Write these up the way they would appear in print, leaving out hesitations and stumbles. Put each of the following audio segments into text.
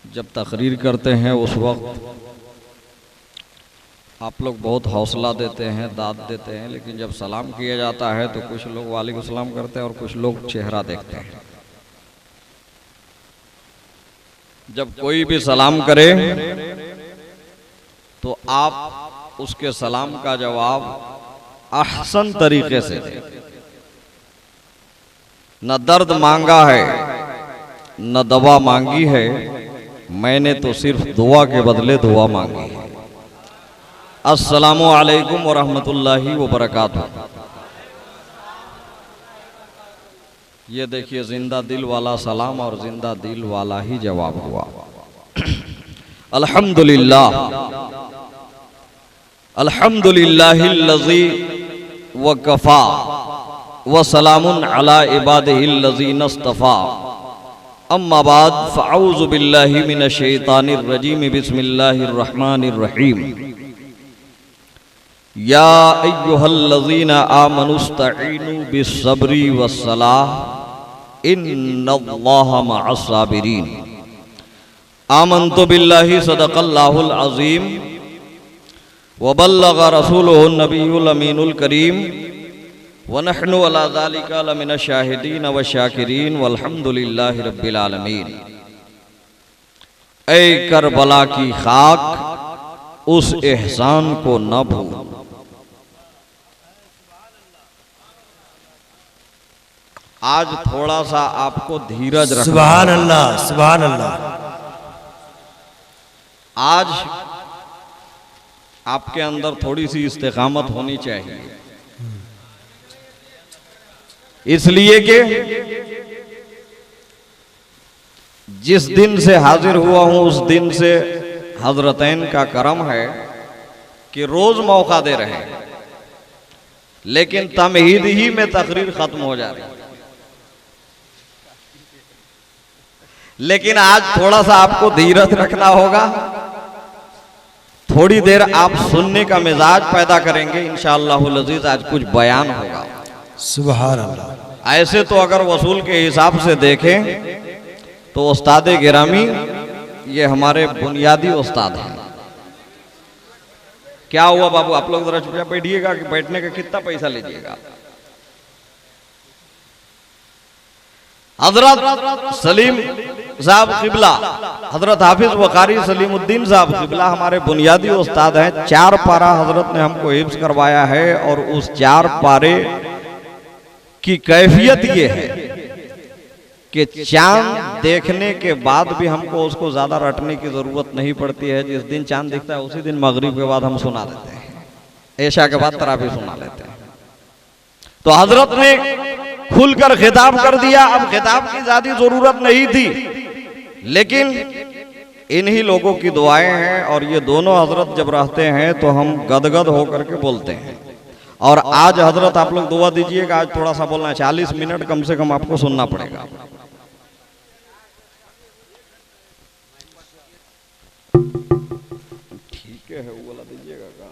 जब तकरीर करते हैं उस वक्त आप लोग बहुत हौसला देते हैं, दाद देते हैं, लेकिन जब सलाम किया जाता है तो कुछ लोग वालेकुम सलाम करते हैं और कुछ लोग चेहरा देखते हैं। जब कोई भी सलाम करे तो आप उसके सलाम का जवाब अहसन तरीके से दें। न दर्द मांगा है न दवा मांगी है, मैंने तो सिर्फ दुआ के बदले दुआ मांगी है। अस्सलामु अलैकुम व रहमतुल्लाहि व बरकातुहू। ये देखिए जिंदा दिल वाला सलाम और जिंदा दिल वाला ही जवाब हुआ। अल्हम्दुलिल्लाह अल्हम्दुलिल्लाहिल्लज़ी व कफ़ा व सलामुन अला इबादिहिल्लज़ीना इस्तफ़ा। अम्मा बाद फ़अऊज़ु बिल्लाहि मिनश शैतानिर रजीम। बिस्मिल्लाहिर रहमानिर रहीम। या अय्युहल्लज़ीना आमनुस्तईनु बिस्सब्रि वस्सलाह इन्नल्लाहा मअस्साबिरीन। आमन्तु बिल्लाहि सदक़ल्लाहुल अज़ीम व बल्लग़ रसूलुहुन नबियुल अमीनुल करीम व नहनु अला ज़ालिका लमिनश शाहिदीन व शाकिरीन वल्हम्दुलिल्लाहि रब्बिल आलमीन। ऐ करबला की खाक उस एहसान को न भूल। आज थोड़ा सा आपको धीरज रखना। सुभान अल्लाह, सुभान अल्लाह। आज आपके अंदर थोड़ी सी इस्तिकामत होनी चाहिए, इसलिए कि जिस दिन से हाजिर हुआ हूं उस दिन से हजरतैन का करम है कि रोज मौका दे रहे हैं, लेकिन तमहीद ही में तकरीर खत्म हो जा रही है। लेकिन आज थोड़ा सा आपको धीरज रखना होगा। थोड़ी देर आप सुनने का मिजाज पैदा करेंगे इंशाअल्लाहुल अज़ीज़। आज कुछ बयान होगा। सुभान अल्लाह। ऐसे तो अगर वसूल के हिसाब से देखें तो उस्ताद गिरामी ये हमारे बुनियादी उस्ताद हैं। क्या हुआ बाबू, आप लोग जरा चुपचाप बैठिएगा कि बैठने का कितना पैसा लीजिएगा। हजरत सलीम साहब क़िबला, हजरत हाफिज वकारी सलीमुद्दीन साहब क़िबला हमारे बुनियादी उस्ताद हैं। 4 पारा हजरत ने हमको हिफ्ज़ करवाया है और उस 4 पारे की कैफियत ये है कि चांद देखने के बाद भी हमको उसको ज्यादा रटने की जरूरत नहीं पड़ती है। जिस दिन चांद दिखता है उसी दिन मगरिब के बाद हम सुना देते हैं, ऐशा के बाद तरावी सुना लेते हैं। तो हजरत ने खुलकर खिताब कर दिया। अब खिताब की ज्यादा जरूरत नहीं थी, लेकिन इन्हीं लोगों की दुआएं हैं और ये दोनों हजरत जब रहते हैं तो हम गदगद होकर के बोलते हैं। और आज हजरत आप लोग दुआ दीजिएगा, आज थोड़ा सा बोलना है, 40 मिनट कम से कम आपको सुनना पड़ेगा। ठीक है, वो वाला दीजिएगा का।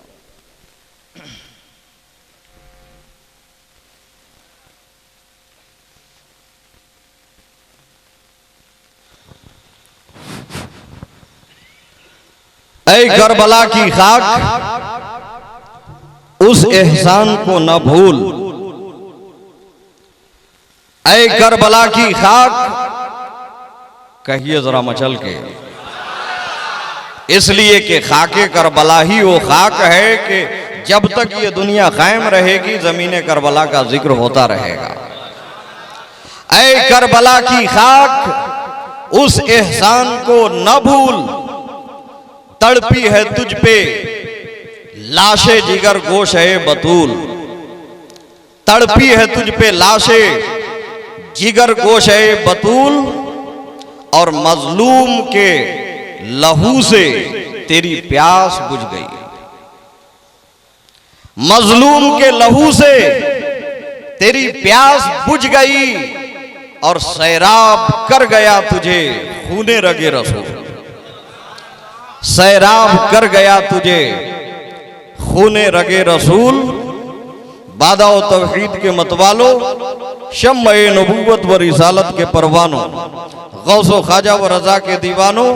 ऐ करबला की खाक उस एहसान को न भूल। ऐ करबला की खाक, कहिए जरा मचल के, इसलिए कि खाके करबला ही वो खाक है कि जब तक ये दुनिया कायम रहेगी जमीन करबला का जिक्र होता रहेगा। ऐ करबला की खाक उस एहसान को न भूल। तड़पी है तुझ पे लाशे जिगर गोश है बतूल। तड़पी है तुझ पे लाशे जिगर गोश है बतूल। और मजलूम के लहू से तेरी प्यास बुझ गई। मजलूम के लहू से तेरी प्यास बुझ गई और सैराब कर गया तुझे खूने रगे रसूल। सैराब कर गया तुझे खूने रगे रसूल। बादा व तौहीद के मतवालो, शम्मे नबूवत व रिसालत के परवानों, गौसो ख्वाजा व रजा के दीवानों,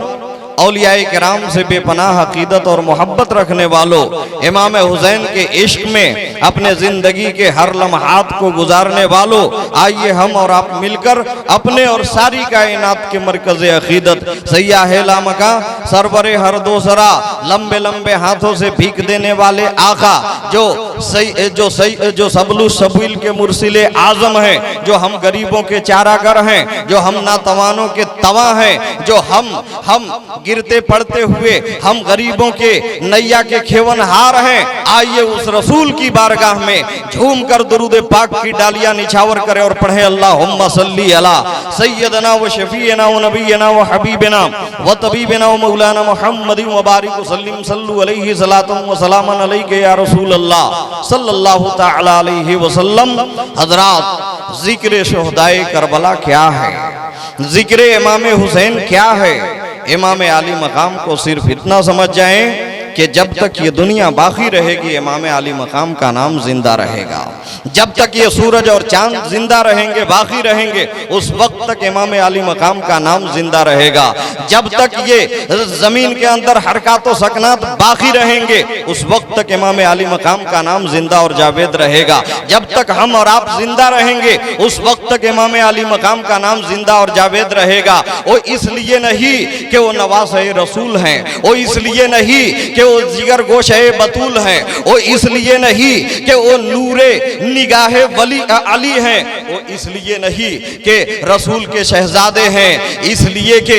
औलियाए किराम से बेपनाह अकीदत और मोहब्बत रखने वालों, इमाम हुसैन के इश्क में अपने जिंदगी के हर लम्हात को गुजारने वालों, आइए हम और आप मिलकर अपने और सारी कायनात के मरकज़ अकीदत सैयाह लामका सरवरे हर दोसरा लंबे लंबे हाथों से भीख देने वाले आका, जो सबलु सबील के मुर्सिले आजम हैं, जो हम गरीबों के चारागर हैं, जो हम नातवानों के तवा हैं, जो हम गिरते पड़ते हुए हम गरीबों के नैया के खेवनहार हैं। आइए उस रसूल की बारगाह में झूम कर दुरूद पाक की डालियां निछावर करें और पढ़े अल्लाहुम्मा सल्ली अला सय्यदना व शफीना व नबीना व हबीबना व तबीबना व मौलाना मुहम्मद व बारिक वसल्लिम सल्लु अलैहि सलातुम व सलामन अलैहि या रसूल अल्लाह सल्लल्लाहु तआला अलैहि वसल्लम। हजरात, जिक्र शुहदाए करबला क्या है, जिक्र इमाम हुसैन क्या है? इमाम आली मकाम को सिर्फ इतना समझ जाएं कि जब तक ये दुनिया बाकी रहेगी इमाम आली मकाम का नाम जिंदा रहेगा। जब तक ये सूरज और चांद जिंदा रहेंगे, बाकी रहेंगे, उस वक्त तक इमाम आली मकाम का नाम जिंदा रहेगा। जब तक ये जमीन के अंदर हरकत व सकनात बाकी रहेंगे, उस वक्त तक इमाम आली मकाम का नाम जिंदा और जावेद रहेगा। जब तक हम और आप जिंदा रहेंगे, उस वक्त तक इमाम आली मकाम का नाम जिंदा और जावेद रहेगा। वो इसलिए नहीं कि वो नवासे रसूल हैं, वो इसलिए नहीं कि वो जिगर गोश बतूल हैं, वो इसलिए नहीं कि वो नूरे निगाहे वली अली हैं, वो इसलिए नहीं कि रसूल के शहजादे हैं, इसलिए कि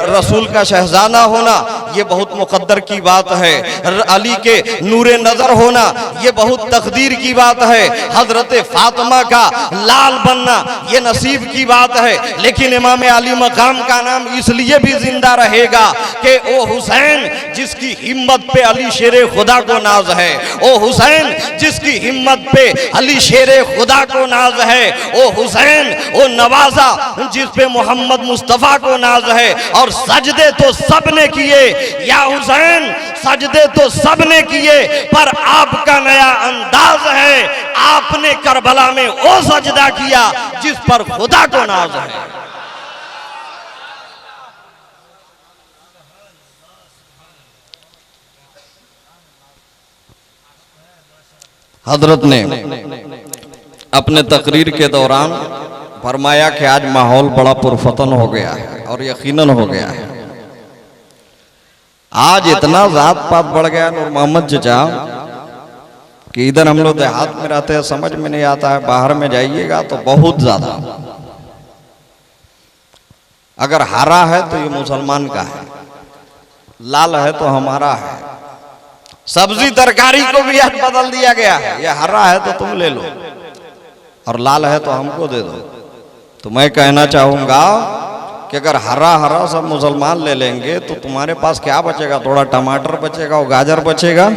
रसूल का शहजादा होना ये बहुत मुकद्दर की बात है, अली के नूरे नजर होना ये बहुत तकदीर की बात है, हजरत फातिमा का लाल बनना ये नसीब की बात है। लेकिन इमाम अली मकाम का नाम इसलिए भी जिंदा रहेगा कि ओ हुसैन जिसकी हिम्मत पे अली शेरे खुदा को नाज है, ओ हुसैन जिसकी हिम्मत पे अली शेरे खुदा को नाज है, ओ हुसैन ओ नवाजा जिस पे मोहम्मद मुस्तफा को नाज है। और सजदे तो सबने किए या हुसैन, सजदे तो सबने किए, पर आपका नया अंदाज है, आपने करबला में वो सजदा किया जिस पर खुदा को नाज है। हजरत ने अपने तकरीर के दौरान फरमाया कि आज माहौल बड़ा पुरफतन हो गया है, और यकीनन हो गया है। आज इतना जात पात बढ़ गया नूर मोहम्मद चचा कि इधर हम लोग देहात में रहते हैं, समझ में नहीं आता है, बाहर में जाइएगा तो बहुत ज्यादा। अगर हरा है तो ये मुसलमान का है, लाल है तो हमारा है, सब्जी तरकारी को भी आज बदल दिया गया है, ये हरा है तो तुम ले लो और लाल है तो हमको दे दो। तो मैं कहना चाहूंगा कि अगर हरा हरा सब मुसलमान ले लेंगे तो तुम्हारे पास क्या बचेगा? थोड़ा टमाटर बचेगा और गाजर बचेगा।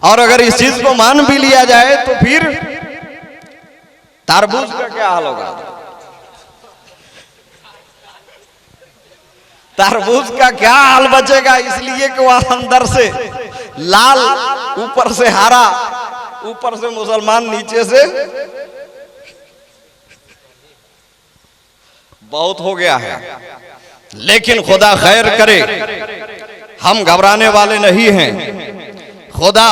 और अगर इस चीज को मान भी लिया जाए तो फिर तरबूज का क्या हाल होगा? तरबूज का क्या हाल बचेगा? इसलिए कि वह अंदर से लाल, ऊपर से हरा, ऊपर से मुसलमान, नीचे से बहुत हो गया है। लेकिन खुदा खैर करे, हम घबराने वाले नहीं हैं। खुदा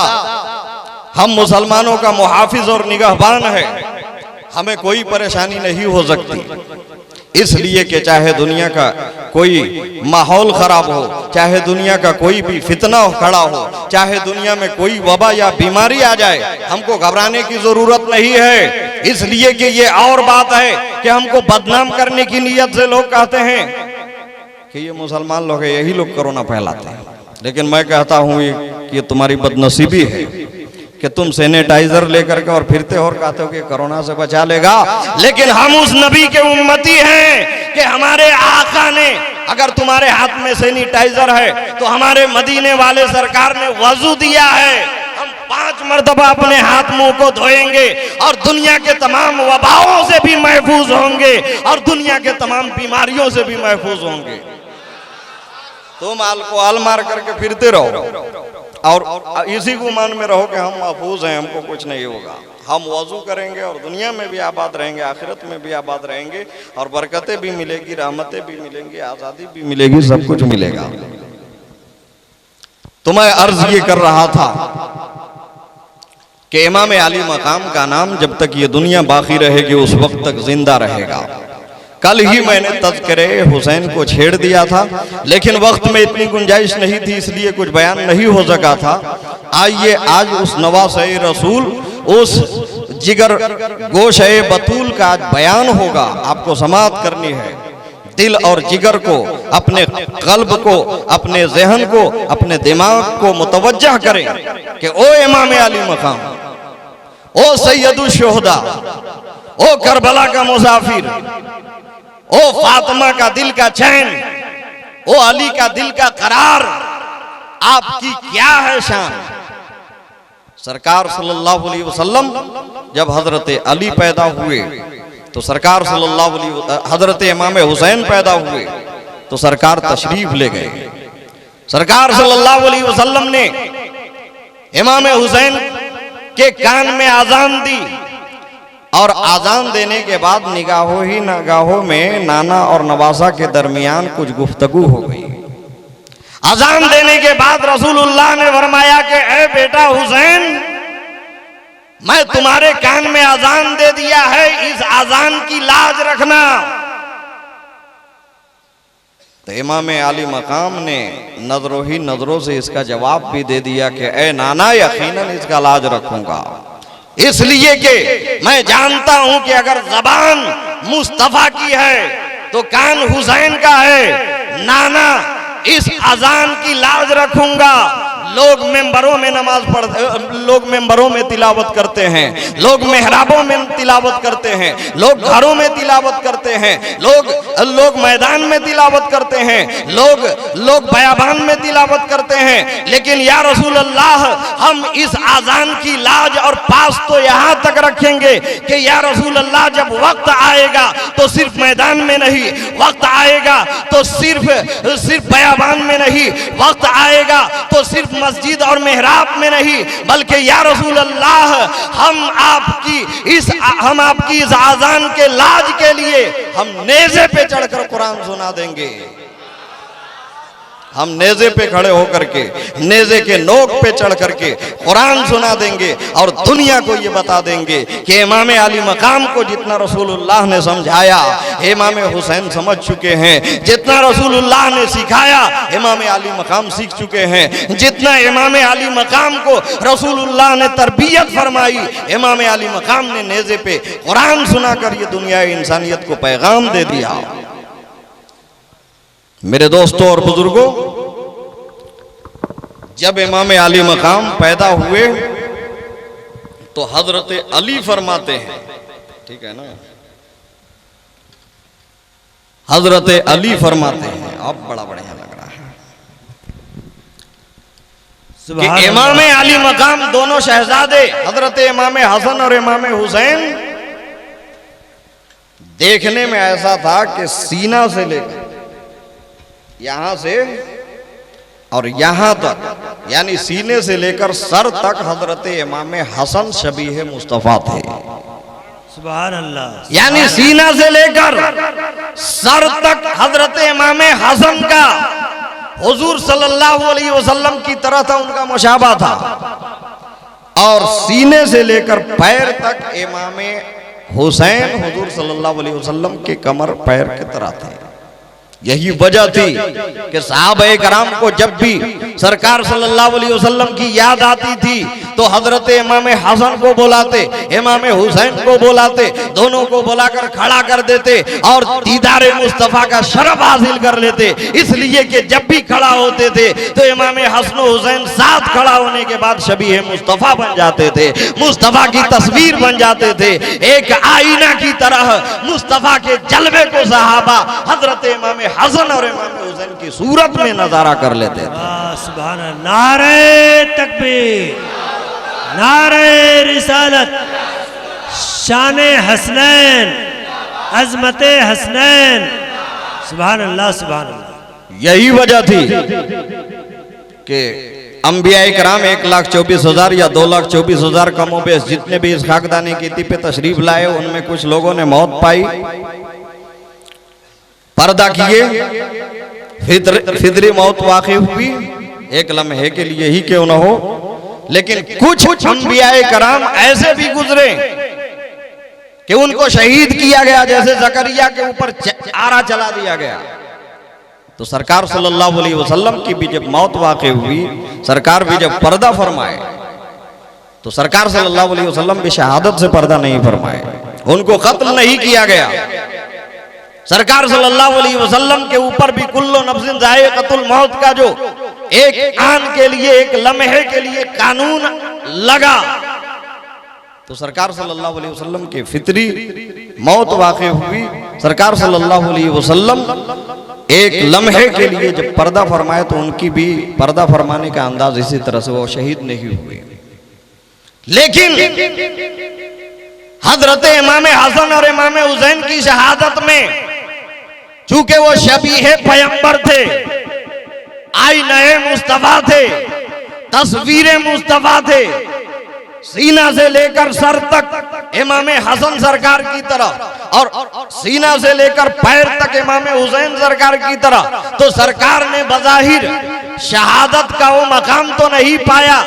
हम मुसलमानों का मुहाफिज और निगहबान है, हमें कोई परेशानी नहीं हो सकती। इसलिए कि चाहे दुनिया का कोई माहौल खराब हो, चाहे दुनिया का कोई भी फितना खड़ा हो, चाहे दुनिया में कोई वबा या बीमारी आ जाए, हमको घबराने की जरूरत नहीं है। इसलिए कि ये और बात है कि हमको बदनाम करने की नीयत से लोग कहते हैं कि ये मुसलमान लोग हैं, यही लोग कोरोना फैलाते हैं। लेकिन मैं कहता हूँ कि ये तुम्हारी बदनसीबी है कि तुम सैनिटाइजर लेकर के और फिरते हो और कहते हो कि कोरोना से बचा लेगा। लेकिन हम उस नबी के उम्मती हैं कि हमारे आका ने, अगर तुम्हारे हाथ में सैनिटाइजर है तो हमारे मदीने वाले सरकार ने वजू दिया है, हम 5 मरतबा अपने हाथ मुंह को धोएंगे और दुनिया के तमाम वबाओं से भी महफूज होंगे और दुनिया के तमाम बीमारियों से भी महफूज होंगे। तुम अल्कोहल मार करके फिरते रहो और इसी गुमान में रहो कि हम महफूज हैं, हमको कुछ नहीं होगा। हम वजू करेंगे और दुनिया में भी आबाद रहेंगे, आखिरत में भी आबाद रहेंगे, और बरकतें भी मिलेगी, रहमतें भी मिलेंगी, आज़ादी भी मिलेगी, सब कुछ मिलेगा। तो मैं अर्ज ये कर रहा था कि इमाम आली मकाम का नाम जब तक ये दुनिया बाकी रहेगी उस वक्त तक जिंदा रहेगा। कल ही मैंने तज़किरे हुसैन को छेड़ दिया था, लेकिन वक्त में इतनी गुंजाइश नहीं थी, इसलिए कुछ बयान नहीं हो सका था। आइए आज उस नवासे रसूल, उस जिगर गोशे बतूल का आज बयान होगा। आपको समाअत करनी है, दिल और जिगर को, अपने कल्ब को, अपने जहन को, अपने दिमाग को मुतवज्जह करें कि ओ इमाम आली मकाम, ओ सैयदुल शुहदा, ओ करबला का मुसाफिर, ओ फातिमा का दिल का चैन, ओ अली का दिल का करार, आपकी क्या है शान। सरकार सल्लल्लाहु अलैहि वसल्लम जब हजरत अली पैदा हुए तो सरकार सल्लल्लाहु अलैहि, हजरत इमाम हुसैन पैदा हुए तो सरकार तशरीफ ले गए। सरकार सल्लल्लाहु अलैहि वसल्लम ने इमाम हुसैन के कान में आजान दी, और आजान देने के बाद निगाहों ही निगाहों में नाना और नवासा के दरमियान कुछ गुफ्तगू हो गई। आजान देने के बाद रसूलुल्लाह ने फरमाया कि ए बेटा हुसैन, मैं तुम्हारे कान में आजान दे दिया है, इस आजान की लाज रखना। तो इमाम आली मकाम ने नजरों ही नजरों से इसका जवाब भी दे दिया कि ए नाना, यकीनन इसका लाज रखूंगा, इसलिए कि मैं जानता हूं कि अगर जबान मुस्तफा की है तो कान हुसैन का है। नाना, इस अजान की लाज रखूंगा। लोग मेंबरों में नमाज पढ़ते, लोग मेंबरों में तिलावत करते हैं, लोग मेहराबों में तिलावत करते हैं, लोग घरों में तिलावत करते हैं, लोग मैदान में तिलावत करते हैं, लोग बयाबान में तिलावत करते हैं। लेकिन या रसूल अल्लाह, हम इस आजान की लाज और पास तो यहाँ तक रखेंगे कि या रसूल अल्लाह, जब वक्त आएगा तो सिर्फ मैदान में नहीं, वक्त आएगा तो सिर्फ बयाबान में नहीं, वक्त आएगा तो सिर्फ मस्जिद और मेहराब में नहीं, बल्कि या रसूल अल्लाह, हम आपकी इस आजान के लाज के लिए हम नेज़े पे चढ़कर कुरान सुना देंगे। हम नेज़े पे खड़े होकर के, नेज़े के नोक पे चढ़ करके कुरान सुना देंगे और दुनिया को ये बता देंगे कि इमाम आली मकाम को जितना रसूलुल्लाह ने समझाया, इमाम हुसैन समझ चुके हैं। जितना रसूलुल्लाह ने सिखाया, इमाम आली मकाम सीख चुके हैं। जितना इमाम आली मकाम को रसूलुल्लाह ने तरबियत फरमाई, इमाम आली मकाम ने नेज़े पे कुरान सुनाकर ये दुनिया इंसानियत को पैगाम दे दिया। मेरे दोस्तों और बुजुर्गों, जब इमाम आली मकाम पैदा हुए तो हजरत अली फरमाते हैं, ठीक है ना, हजरत अली फरमाते हैं, अब बड़ा बढ़िया लग रहा है कि इमाम आली मकाम दोनों शहजादे हजरत इमाम हसन और इमाम हुसैन देखने में ऐसा था कि सीना से लेकर यहां से और यहां तक, यानी सीने से लेकर सर तक हजरत इमाम हसन शबीह मुस्तफा थे। सुभान अल्लाह। यानी सीना से लेकर सर तक हजरत इमाम हसन का हुजूर सल्लल्लाहु अलैहि वसल्लम की तरह था, उनका मुशाबा था। और सीने से लेकर पैर तक इमाम हुसैन हुजूर सल्लल्लाहु अलैहि वसल्लम के कमर पैर की तरह थे। यही वजह थी कि सहाबाए कराम को जब भी सरकार सल्लल्लाहु अलैहि वसल्लम की याद आती थी तो हजरत इमाम हसन को बुलाते, इमाम हुसैन को बुलाते, दोनों को बुलाकर खड़ा कर देते और दीदार मुस्तफा का शरफ हासिल कर लेते। इसलिए कि जब भी खड़ा होते थे तो इमाम हसन हुसैन साथ खड़ा होने के बाद शबीह मुस्तफा बन जाते थे, मुस्तफा की तस्वीर बन जाते थे। एक आईना की तरह मुस्तफा के जलवे को सहाबा हजरत इमाम हसन और इमाम हुसैन की सूरत में नजारा कर लेते थे। सुभान अल्लाह। नारे तकबीर, नारे रिसालत, शाने हसनैन, अजमते हसनैन। सुभान अल्लाह, सुभान अल्लाह। यही वजह थी कि अंबिया कराम 1,24,000 या 2,24,000 कमों बेश जितने भी इस खाकदानी की पे तशरीफ लाए, उनमें कुछ लोगों ने मौत पाई, पर्दा किए, फितरी मौत वाक़ई हुई, एक लम्हे के लिए ही क्यों न हो। लेकिन कुछ अंबिया कराम ऐसे भी गुजरे कि उनको शहीद किया गया, जैसे जकरिया के ऊपर आरा चला दिया गया। तो सरकार सल्लल्लाहु अलैहि वसल्लम की भी जब मौत वाक़ई हुई, सरकार भी जब पर्दा फरमाए, तो सरकार सल्लल्लाहु अलैहि वसल्लम भी शहादत से पर्दा नहीं फरमाए, उनको कत्ल नहीं किया गया। सरकार सल्लल्लाहु अलैहि वसल्लम के ऊपर भी कुल्लु नफ्सिन ज़ाइक़तुल मौत का जो एक आन के लिए, एक लम्हे के लिए कानून लगा, तो सरकार सल्लल्लाहु अलैहि वसल्लम के फितरी मौत वाक़ई हुई। सरकार सल्लल्लाहु अलैहि वसल्लम एक लम्हे के लिए जब पर्दा फरमाए, तो उनकी भी पर्दा फरमाने का अंदाज इसी तरह से, वो शहीद नहीं हुए। लेकिन हजरत इमाम हसन और इमाम हुसैन की शहादत में, चूंकि वो शबीह पैगंबर थे, आईने मुस्तफा थे, तस्वीर मुस्तफा थे, सीना से लेकर सर तक इमाम हसन सरकार की तरह और सीना से लेकर पैर तक इमाम हुसैन सरकार की तरह, तो सरकार ने बज़ाहिर शहादत का वो मकाम तो नहीं पाया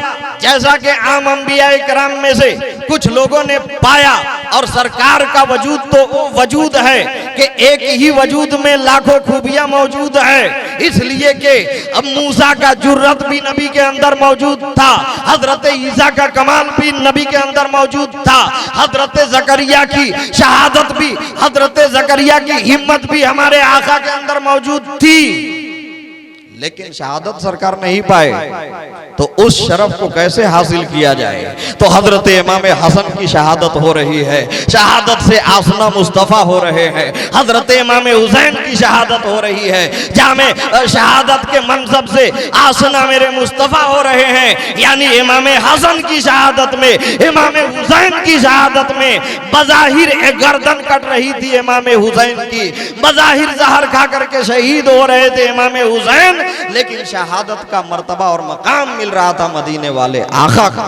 जैसा कि आम अंबिया इकराम में से कुछ लोगों ने पाया। और सरकार का वजूद तो वो वजूद है कि एक ही वजूद में लाखों खूबियां मौजूद है, इसलिए कि अब मूसा का जुर्रत भी नबी के अंदर मौजूद था, हजरत ईसा का कमाल भी नबी के अंदर मौजूद था, हजरत जकरिया की शहादत भी, हजरत जकरिया की हिम्मत भी हमारे आका के अंदर मौजूद थी। लेकिन शहादत सरकार नहीं पाए, तो उस शरफ को कैसे हासिल किया जाए। तो हजरत इमाम हसन की शहादत हो रही है, शहादत से आसना मुस्तफ़ा हो रहे हैं, हजरत इमाम हुसैन की शहादत हो रही है, जामे शहादत के मनसब से आसना मेरे मुस्तफ़ा हो रहे हैं। यानी इमाम हसन की शहादत में, इमाम हुसैन की शहादत में बज़ाहिर एक गर्दन कट रही थी इमाम हुसैन की, बज़ाहिर जहर खा करके शहीद हो रहे थे इमाम हुसैन, लेकिन शहादत का मर्तबा और मकाम मिल रहा था मदीने वाले आका का।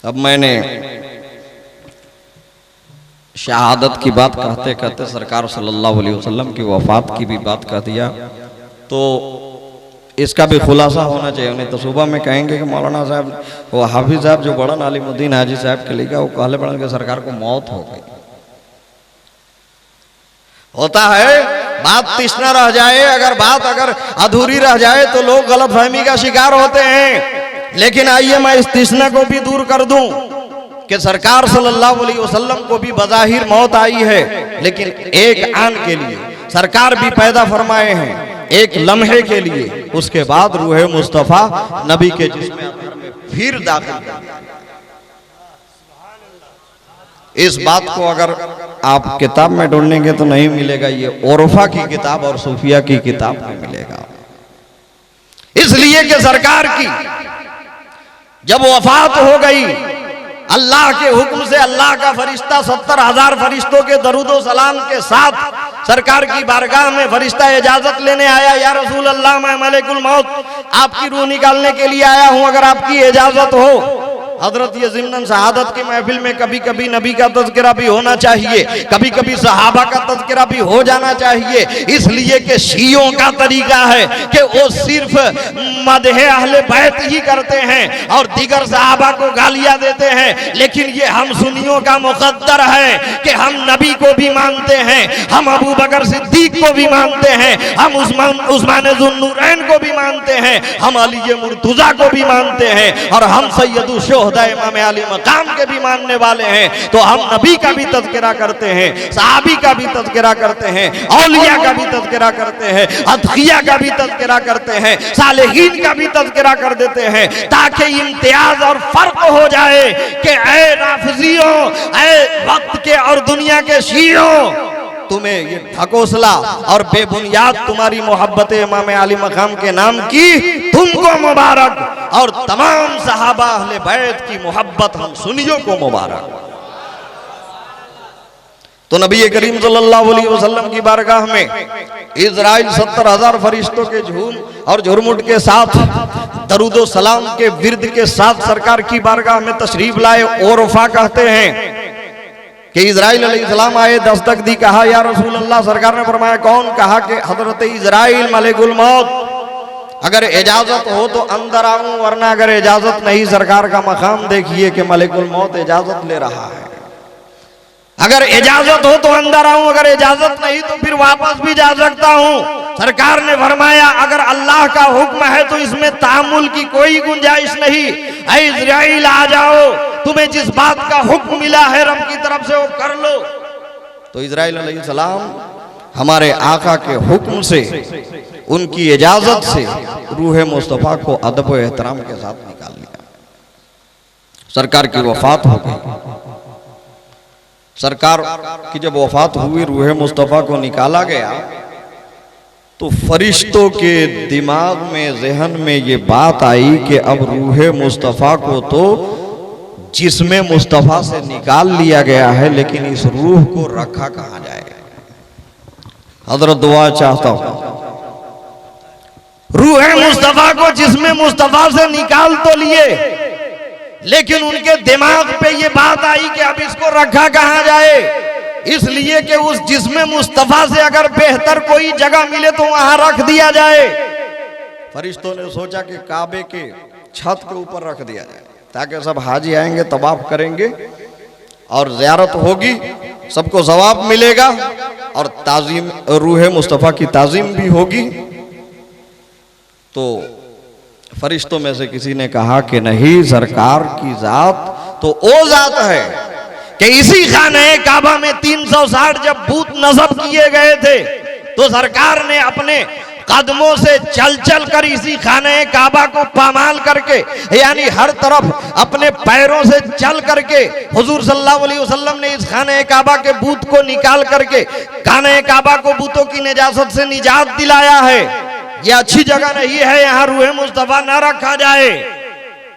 अब मैंने शहादत की बात कहते कहते सरकार सल्लल्लाहु अलैहि वसल्लम की वफात की भी बात कह दिया, तो इसका भी खुलासा होना चाहिए। नहीं तो सुबह में कहेंगे कि मौलाना साहब, वो हाफिज साहब जो बड़ा नालिमुद्दीन हाजी साहब के लिखा, वो कहले बड़न के सरकार को मौत हो गई। होता है बात तिश्ना रह जाए, अगर बात अधूरी रह जाए तो लोग गलतफहमी का शिकार होते हैं। लेकिन आइए मैं इस तिश्ना को भी दूर कर दूं कि सरकार सल्लल्लाहु अलैहि वसल्लम को भी बज़ाहिर मौत आई है, लेकिन एक आन के लिए सरकार भी पैदा फरमाए हैं, एक लम्हे के लिए। उसके बाद रूह मुस्तफ़ा नबी के जिस्म अतहर में फिर दाखिल। इस बात को अगर आप किताब में ढूंढेंगे तो नहीं मिलेगा, ये उर्फा की किताब और सूफिया की किताब में मिलेगा। इसलिए कि सरकार की जब वफात हो गई, अल्लाह के हुक्म से अल्लाह का फरिश्ता 70,000 फरिश्तों के दरूदो सलाम के साथ सरकार की बारगाह में फरिश्ता इजाजत लेने आया। या रसूल अल्लाह, मैं मलिकुल मौत आपकी रूह निकालने के लिए आया हूं, अगर आपकी इजाजत हो। हजरत ये ज़िम्नन शहादत की महफिल में कभी कभी नबी का तज़किरा भी होना चाहिए, कभी कभी सहाबा का तज़किरा भी हो जाना चाहिए, इसलिए कि शियों का तरीका है कि वो सिर्फ मदहे अहले बैत ही करते हैं और दीगर सहाबा को गालियां देते हैं। लेकिन ये हम सुन्नियों का मुक़द्दर है कि हम नबी को भी मानते हैं, हम अबू बकर सिद्दीक को भी मानते हैं, हम उस्मान ज़ुन्नूरैन को भी मानते हैं, हम अली मुर्तज़ा को भी मानते हैं, और हम सैयदु इमाम अली मकाम के भी मानने वाले हैं। तो हम नबी का भी तज़किरा करते हैं, सहाबी का भी तज़किरा करते हैं, औलिया का भी तज़किरा करते हैं, अदखिया का भी तज़किरा करते हैं, सालेहीन का भी तज़किरा कर देते हैं, ताकि इम्तियाज और फर्क हो जाए कि ऐ राफ़िज़ियों, ऐ वक्त के और दुनिया के शियों, तुम्हें ये ढकोसला और बेबुनियाद तुम्हारी मोहब्बत इमाम अली मकाम के नाम की तुमको मुबारक, और तमाम सहाबा अहले बैत की मोहब्बत हम सुन्नियों को मुबारक। तो नबी करीम सल्लल्लाहु अलैहि वसल्लम की बारगाह में इजराइल 70,000 फरिश्तों के झूम और झुरमुट के साथ दरूदो सलाम के विरद के साथ सरकार की बारगाह में तशरीफ लाए। ओरफा कहते हैं कि इजराइल अलैहिस्सलाम आए, दस्तक दी, कहा या रसूल अल्लाह। सरकार ने फरमाया कौन? कहा कि हजरत इजराइल मलिकुल मौत, अगर इजाजत हो तो अंदर आऊं, वरना अगर इजाजत नहीं। सरकार का मकाम देखिए कि मलिकुल मौत इजाजत ले रहा है। अगर इजाजत हो तो अंदर आऊं, अगर इजाजत नहीं तो फिर वापस भी जा सकता हूं। सरकार ने फरमाया अगर अल्लाह का हुक्म है तो इसमें तामुल की कोई गुंजाइश नहीं। ऐ इजराइल आ जाओ, तुम्हें जिस बात का हुक्म मिला है रब की तरफ से वो कर लो। तो इजराइल अलैहिस्सलाम हमारे आका के हुक्म से, उनकी इजाजत से रूह मुस्तफा को अदब व एहतराम के साथ निकाल लिया। सरकार की वफात हो गई। सरकार की जब वफात हुई, रूह मुस्तफा को निकाला गया, तो फरिश्तों के दिमाग में, जहन में ये बात आई कि अब रूह मुस्तफा को तो जिस्म मुस्तफा से निकाल लिया गया है, लेकिन इस रूह को रखा कहां जाएगा। हजरत दुआ चाहता हूं, रूह मुस्तफा को जिस्म मुस्तफा से निकाल तो लिए, लेकिन उनके दिमाग पे ये बात आई कि अब इसको रखा कहां जाए। इसलिए कि उस जिस्म मुस्तफा से अगर बेहतर कोई जगह मिले तो वहां रख दिया जाए। फरिश्तों ने सोचा कि काबे के छत के ऊपर रख दिया जाए, ताकि सब हाजी आएंगे, तवाफ करेंगे और ज़ियारत होगी, सबको सवाब मिलेगा और ताजीम, रूह मुस्तफा की ताजीम भी होगी। तो फरिश्तों में से किसी ने कहा कि नहीं, सरकार की जात तो वो जात है कि इसी खाने काबा में 360 जब बूत नस्ब किए गए थे, तो सरकार ने अपने कदमों से चल चल कर इसी खाने काबा को पामाल करके, यानी हर तरफ अपने पैरों से चल करके हुजूर सल्लल्लाहु अलैहि वसल्लम ने इस खाने काबा के बूत को निकाल करके खाने काबा को बूतों की निजासत से निजात दिलाया है। यह अच्छी जगह नहीं है, यहाँ रूह मुस्तफा न रखा जाए।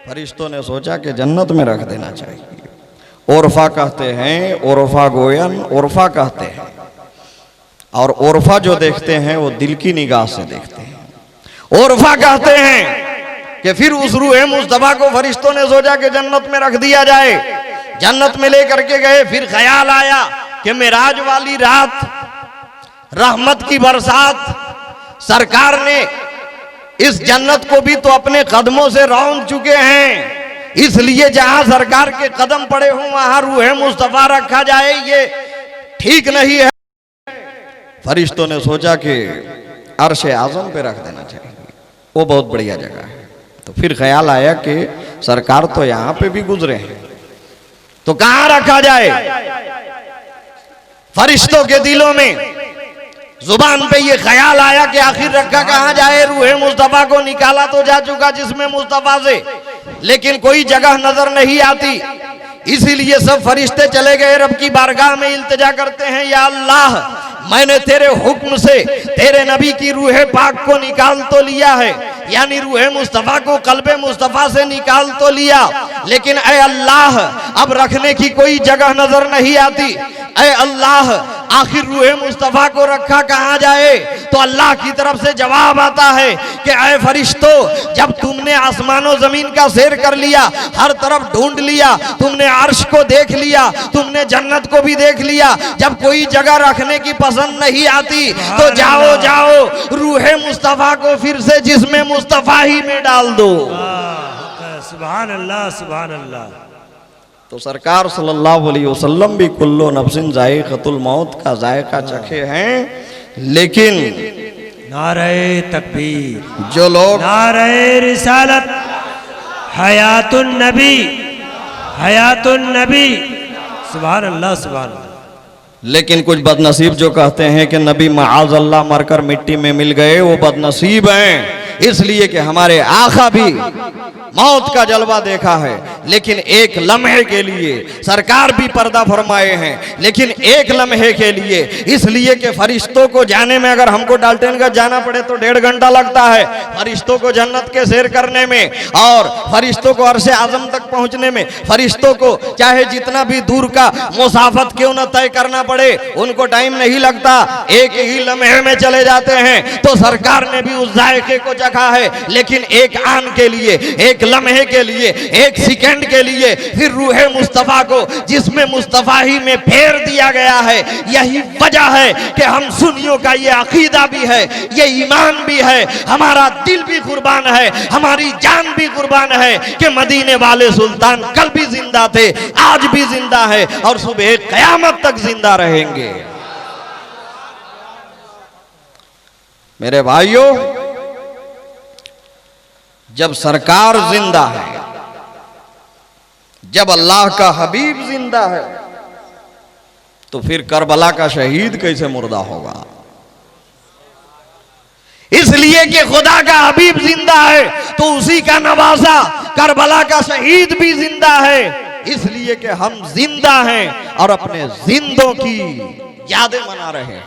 फरिश्तों ने सोचा कि जन्नत में रख देना चाहिए। ओरफा कहते हैं, ओरफा गोयन ओरफा कहते हैं, और ओरफा जो देखते हैं वो दिल की निगाह से देखते हैं। ओरफा कहते हैं कि फिर उस रूह मुस्तफा को फरिश्तों ने सोचा कि जन्नत में रख दिया जाए। जन्नत में लेकर के गए, फिर ख्याल आया कि मेराज वाली रात, रहमत की बरसात, सरकार ने इस जन्नत को भी तो अपने कदमों से रौंद चुके हैं, इसलिए जहां सरकार के कदम पड़े हों वहां रूह मुस्तफा रखा जाए, ये ठीक नहीं है। फरिश्तों ने सोचा कि अर्श आज़म पे रख देना चाहिए, वो बहुत बढ़िया जगह है। तो फिर ख्याल आया कि सरकार तो यहां पे भी गुजरे हैं, तो कहां रखा जाए। फरिश्तों के दिलों में, जुबान पे ये ख्याल आया कि आखिर रखा कहां जाए। रूह मुस्तफा को निकाला तो जा चुका जिसमें मुस्तफा से, लेकिन कोई जगह नजर नहीं आती। इसीलिए सब फरिश्ते चले गए रब की बारगाह में, इल्तिजा करते हैं या अल्लाह, मैंने तेरे हुक्म से तेरे नबी की रूह पाक को निकाल तो लिया है, यानी रूह मुस्तफा को कल्बे मुस्तफा से निकाल तो लिया, लेकिन ऐ अल्लाह अब रखने की कोई जगह नजर नहीं आती। ऐ अल्लाह आखिर रूह मुस्तफा को रखा कहां जाए। तो अल्लाह की तरफ से जवाब आता है कि ऐ फरिश्तों, जब तुमने आसमानों जमीन का सैर कर लिया, हर तरफ ढूंढ लिया, तुमने अर्श को देख लिया, तुमने जन्नत को भी देख लिया, जब कोई जगह रखने की पसंद नहीं आती तो जाओ जाओ रूह मुस्तफा को फिर से जिस्म मुस्तफा ही में डाल दो। सुभान अल्लाह, सुभान अल्लाह। तो सरकार सल्लल्लाहु अलैहि वसल्लम भी कुल्लो नफ्सिन जायक़तुल मौत का जायका चखे हैं, लेकिन नारे तकबीर, जो लोग नारे रिसालत, हयातुन नबी, हयातुन नबी, सुभान अल्लाह, सुभान अल्लाह। लेकिन कुछ बदनसीब जो कहते हैं कि नबी माअज़ अल्लाह मरकर मिट्टी में मिल गए, वो बदनसीब हैं। इसलिए कि हमारे आका भी मौत का जलवा देखा है, लेकिन एक लम्हे के लिए। सरकार भी पर्दा फरमाए हैं, लेकिन एक लम्हे के लिए। इसलिए कि फरिश्तों को जाने में अगर हमको डाल्टनगंज जाना पड़े तो 1.5 घंटा लगता है, फरिश्तों को जन्नत के सैर करने में और फरिश्तों को अर्शे आज़म तक पहुंचने में, फरिश्तों को चाहे जितना भी दूर का मुसाफत क्यों न तय करना पड़े, उनको टाइम नहीं लगता, एक ही लम्हे में चले जाते हैं। तो सरकार ने भी उस जायके को चखा है, लेकिन एक आन के लिए, एक लम्हे के लिए, एक सेकंड के लिए, फिर रूहे मुस्तफा को जिसमें मुस्तफा ही में फेर दिया गया है। यही वजह है कि हम सुन्नियों का ये अकीदा भी है, ये ईमान भी है, हमारा दिल भी कुर्बान है, हमारी जान भी कुर्बान है कि मदीने वाले सुल्तान कल भी जिंदा थे, आज भी जिंदा है और सुबह क़यामत तक जिंदा रहेंगे। मेरे भाइयों, जब सरकार जिंदा है, जब अल्लाह का हबीब जिंदा है, तो फिर करबला का शहीद कैसे मुर्दा होगा? इसलिए कि खुदा का हबीब जिंदा है तो उसी का नवाजा करबला का शहीद भी जिंदा है। इसलिए कि हम जिंदा हैं और अपने जिंदों की यादें मना रहे हैं।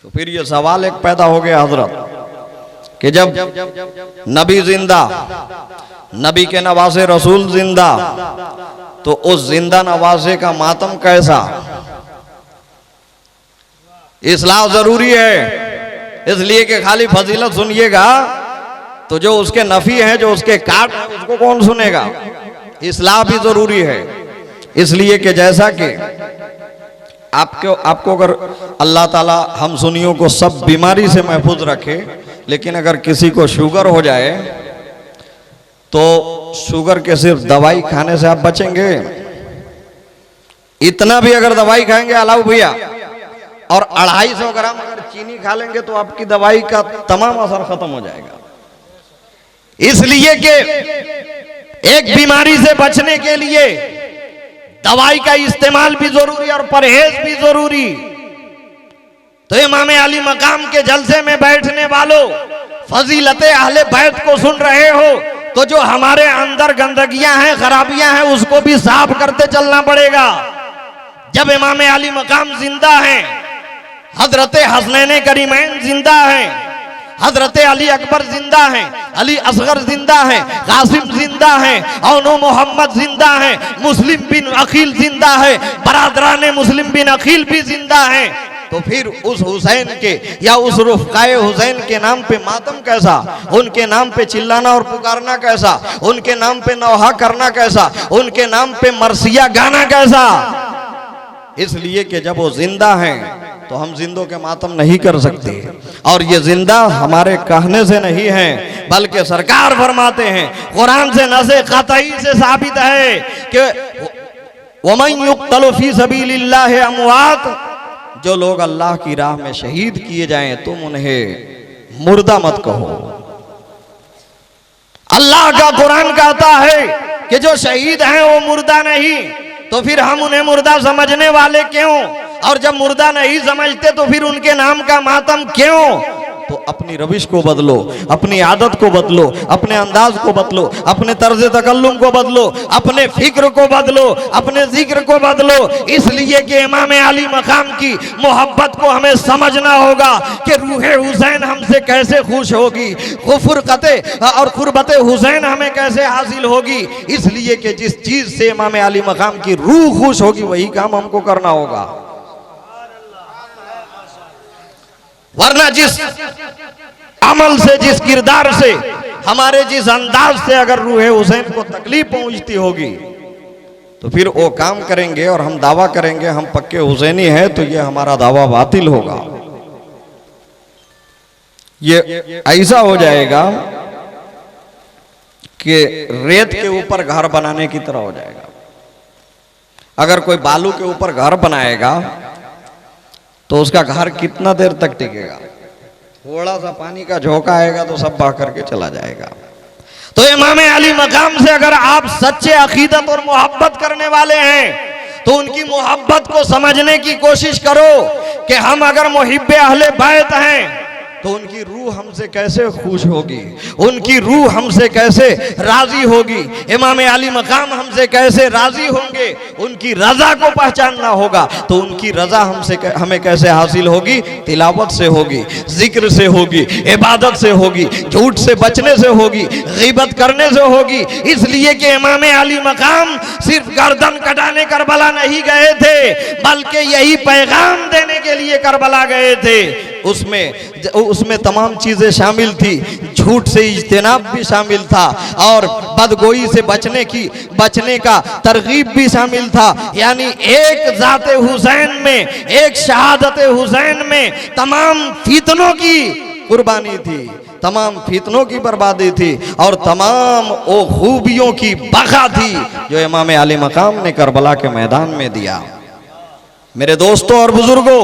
तो फिर ये सवाल एक पैदा हो गया हजरत कि जब नबी जिंदा, नबी के नवासे रसूल जिंदा, तो उस जिंदा नवासे का मातम कैसा? इस्लाह जरूरी है, इसलिए कि खाली फजीलत सुनिएगा तो जो उसके नफी है, जो उसके काट है, उसको कौन सुनेगा? इस्लाह भी जरूरी है। इसलिए कि जैसा कि आपको अगर अल्लाह ताला हम सुनियों को सब बीमारी से महफूज रखे, लेकिन अगर किसी को शुगर हो जाए तो शुगर के सिर्फ दवाई खाने से आप बचेंगे? इतना भी अगर दवाई खाएंगे अलाउ भैया, और 250 ग्राम अगर चीनी खा लेंगे तो आपकी दवाई का तमाम असर खत्म हो जाएगा। इसलिए कि एक बीमारी से बचने के लिए दवाई का इस्तेमाल भी जरूरी और परहेज भी जरूरी। तो इमाम अली मकाम के जलसे में बैठने वालों, फजीलते अहले बैत को सुन रहे हो, तो जो हमारे अंदर गंदगियां हैं, खराबियां हैं, उसको भी साफ करते चलना पड़ेगा। जब इमाम अली मकाम जिंदा हैं, हजरते हसनैन करीमैन जिंदा हैं, हजरते अली अकबर जिंदा हैं, अली असगर जिंदा हैं, कासिम जिंदा हैं, औनो मोहम्मद जिंदा हैं, मुस्लिम बिन अकील जिंदा है, बरादरान मुस्लिम बिन अकील भी जिंदा हैं, तो फिर उस हुसैन के या उस रुफ़क़ाए हुसैन के नाम पे मातम कैसा? उनके नाम पे चिल्लाना और पुकारना कैसा? उनके नाम पे नौहा करना कैसा? उनके नाम पे मरसिया गाना कैसा? इसलिए कि जब वो जिंदा हैं तो हम जिंदों के मातम नहीं कर सकते। और ये जिंदा हमारे कहने से नहीं है, बल्कि सरकार फरमाते हैं, कुरान से नज़े क़तई से साबित है कि वमन युक़्तलु फ़ी सबीलिल्लाहि अमवात, जो लोग अल्लाह की राह में शहीद किए जाएं तुम उन्हें मुर्दा मत कहो। अल्लाह का कुरान कहता है कि जो शहीद हैं वो मुर्दा नहीं, तो फिर हम उन्हें मुर्दा समझने वाले क्यों? और जब मुर्दा नहीं समझते तो फिर उनके नाम का मातम क्यों? तो अपनी रविश को बदलो, अपनी आदत को बदलो, अपने अंदाज को बदलो, अपने तर्ज तकल्लुम को बदलो, अपने फिक्र को बदलो, अपने जिक्र को बदलो। इसलिए कि इमाम अली मकाम की मोहब्बत को हमें समझना होगा कि रूहे हुसैन हमसे कैसे खुश होगी, फुरकते और कुर्बते हुसैन हमें कैसे हासिल होगी। इसलिए कि जिस चीज से इमाम अली मकाम की रूह खुश होगी वही काम हमको करना होगा, वरना जिस अमल से, जिस किरदार से, हमारे जिस अंदाज से अगर रूहे हुसैन को तकलीफ पहुंचती होगी तो फिर वो काम करेंगे और हम दावा करेंगे हम पक्के हुसैनी हैं, तो ये हमारा दावा बातिल होगा। ये ऐसा हो जाएगा कि रेत के ऊपर घर बनाने की तरह हो जाएगा। अगर कोई बालू के ऊपर घर बनाएगा तो उसका घर कितना देर तक टिकेगा? थोड़ा सा पानी का झोंका आएगा तो सब बह करके चला जाएगा। तो इमाम अली मकाम से अगर आप सच्चे अकीदत और मोहब्बत करने वाले हैं तो उनकी मोहब्बत को समझने की कोशिश करो कि हम अगर मुहिब्बे अहले बैत हैं तो उनकी रूह हमसे कैसे खुश होगी, उनकी रूह हमसे कैसे राजी होगी, इमाम आली मकाम हमसे कैसे राजी होंगे। उनकी रजा को पहचानना होगा तो उनकी रजा हमें कैसे हासिल होगी? तिलावत से होगी, जिक्र से होगी, इबादत से होगी, झूठ से बचने से होगी, गीबत करने से होगी। इसलिए कि इमाम आली मकाम सिर्फ गर्दन कटाने करबला नहीं गए थे, बल्कि यही पैगाम देने के लिए करबला गए थे। उसमें तमाम चीजें शामिल थी, झूठ से इज्तिनाब भी शामिल था और बदगोई से बचने का तरगीब भी शामिल था। यानी एक जाते हुसैन में, एक शहादत हुसैन में तमाम फितनों की कुर्बानी थी, तमाम फितनों की बर्बादी थी और तमाम वो खूबियों की बका थी जो इमाम आली मकाम ने करबला के मैदान में दिया। मेरे दोस्तों और बुजुर्गों,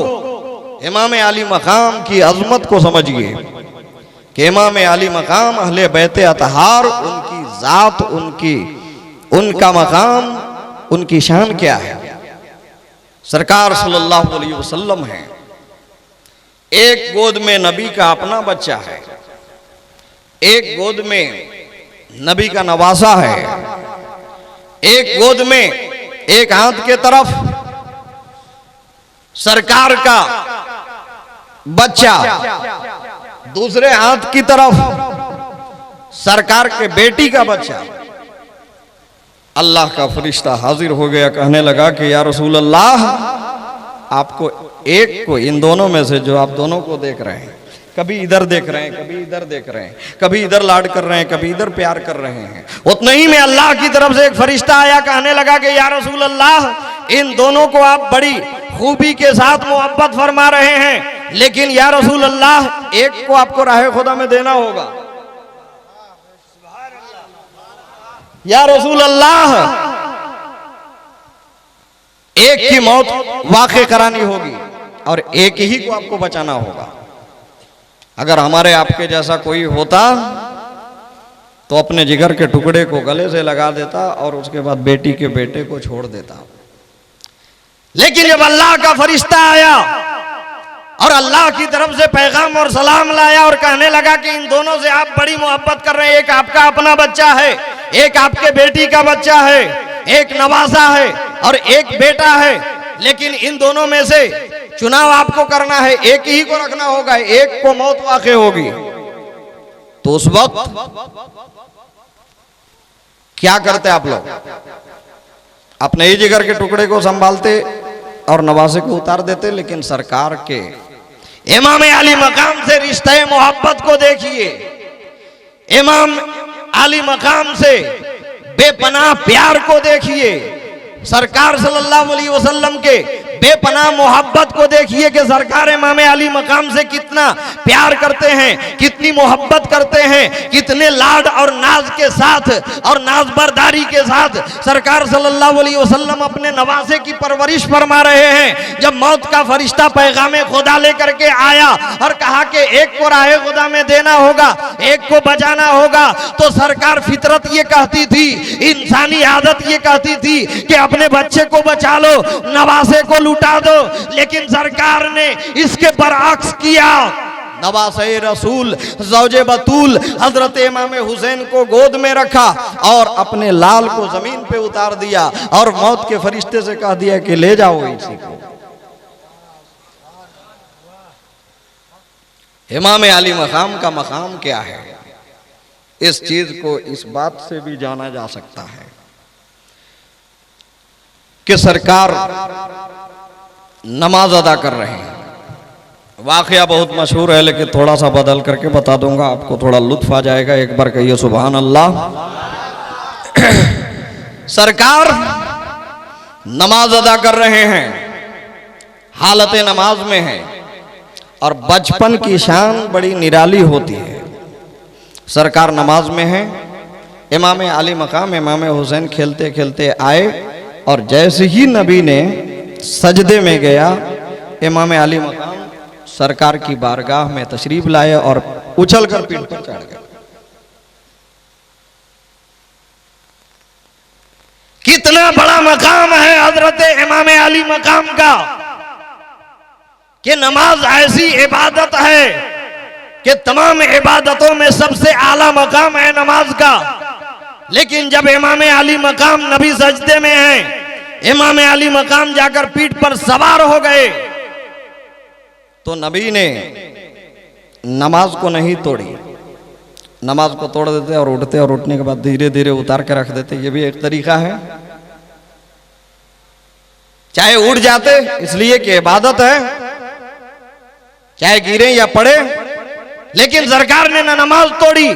इमाम आली मकाम की अजमत को समझिए कि इमाम आली मकाम अहले बैत अतहार, उनकी जात, उनका मकाम, उनकी शान क्या है। सरकार सल्लल्लाहु अलैहि वसल्लम है, एक गोद में नबी का अपना बच्चा है, एक गोद में नबी का नवासा है, एक गोद में एक हाथ के तरफ सरकार का बच्चा, दूसरे हाथ की तरफ सरकार के बेटी का बच्चा। अल्लाह का फरिश्ता हाजिर हो गया, कहने लगा कि या रसूल अल्लाह, आपको एक को, इन दोनों में से जो आप दोनों को देख रहे हैं, कभी इधर देख रहे हैं, कभी इधर देख रहे हैं, कभी इधर लाड कर रहे हैं, कभी इधर प्यार कर रहे हैं, उतना ही में अल्लाह की तरफ से एक फरिश्ता आया, कहने लगा कि या रसूल अल्लाह, इन दोनों को आप बड़ी खूबी के साथ मोहब्बत फरमा रहे हैं, लेकिन या रसूल अल्लाह, एक को आपको राह खुदा में देना होगा। या रसूल अल्लाह, एक की मौत वाक़ई करानी होगी और एक ही को आपको बचाना होगा। अगर हमारे आपके जैसा कोई होता तो अपने जिगर के टुकड़े को गले से लगा देता और उसके बाद बेटी के बेटे को छोड़ देता। लेकिन जब अल्लाह का फरिश्ता आया और अल्लाह की तरफ से पैगाम और सलाम लाया और कहने लगा कि इन दोनों से आप बड़ी मोहब्बत कर रहे हैं, एक आपका अपना बच्चा है, एक आपके बेटी का बच्चा है, एक नवासा है और एक बेटा है, लेकिन इन दोनों में से चुनाव आपको करना है, एक ही को रखना होगा, एक को मौत वाक़ई होगी। तो उस वक्त क्या करते आप लोग? अपने ही जिगर के टुकड़े को संभालते और नवासे को उतार देते। लेकिन सरकार के इमाम आली मकाम से रिश्ते मोहब्बत को देखिए, इमाम आली मकाम से बेपनाह प्यार को देखिए, सरकार सल्लल्लाहु अलैहि वसल्लम के बेपनाह मोहब्बत को देखिए कि सरकार इमाम आली मकाम से कितना प्यार करते हैं, कितनी मोहब्बत करते हैं, कितने लाड और नाज के साथ और नाजबरदारी के साथ सरकार सल्लल्लाहु अलैहि वसल्लम अपने नवासे की परवरिश फरमा रहे हैं। जब मौत का फरिश्ता पैगाम खुदा लेकर के आया और कहा कि एक को राह खुदा में देना होगा, एक को बचाना होगा, तो सरकार फितरत ये कहती थी, इंसानी आदत ये कहती थी कि अपने बच्चे को बचा लो, नवासे को लुटा दो। लेकिन सरकार ने इसके बरअक्स किया। नवासे रसूल ज़ौजे बतूल हजरत इमाम हुसैन को गोद में रखा और अपने लाल को जमीन पे उतार दिया और मौत के फरिश्ते से कह दिया कि ले जाओ इसी को। इमाम आली मकाम का मकाम क्या है, इस चीज को इस बात से भी जाना जा सकता है कि सरकार नमाज अदा कर रहे हैं। वाकया बहुत मशहूर है, लेकिन थोड़ा सा बदल करके बता दूंगा, आपको थोड़ा लुत्फ आ जाएगा। एक बार कहिए सुभान अल्लाह। सरकार नमाज अदा कर रहे हैं, हालत नमाज में है और बचपन की शान बड़ी निराली होती है। सरकार नमाज में है, इमाम आली मकाम इमाम हुसैन खेलते खेलते आए और जैसे ही नबी ने सजदे में गया, इमाम आली मकाम सरकार की बारगाह में तशरीफ लाए और उछलकर पीठ पर चढ़ गए। कितना बड़ा मकाम है हजरत इमाम आली मकाम का कि नमाज ऐसी इबादत है कि तमाम इबादतों में सबसे आला मकाम है नमाज का, लेकिन जब इमाम अली मकाम नबी सजदे में हैं, इमाम अली मकाम जाकर पीठ पर सवार हो गए, तो नबी ने नमाज को नहीं तोड़ी। नमाज को तोड़ देते और उठते, और उठने के बाद धीरे धीरे उतार के रख देते। ये भी एक तरीका है। चाहे उठ जाते इसलिए कि इबादत है, चाहे गिरे या पड़े, लेकिन सरकार ने ना नमाज तोड़ी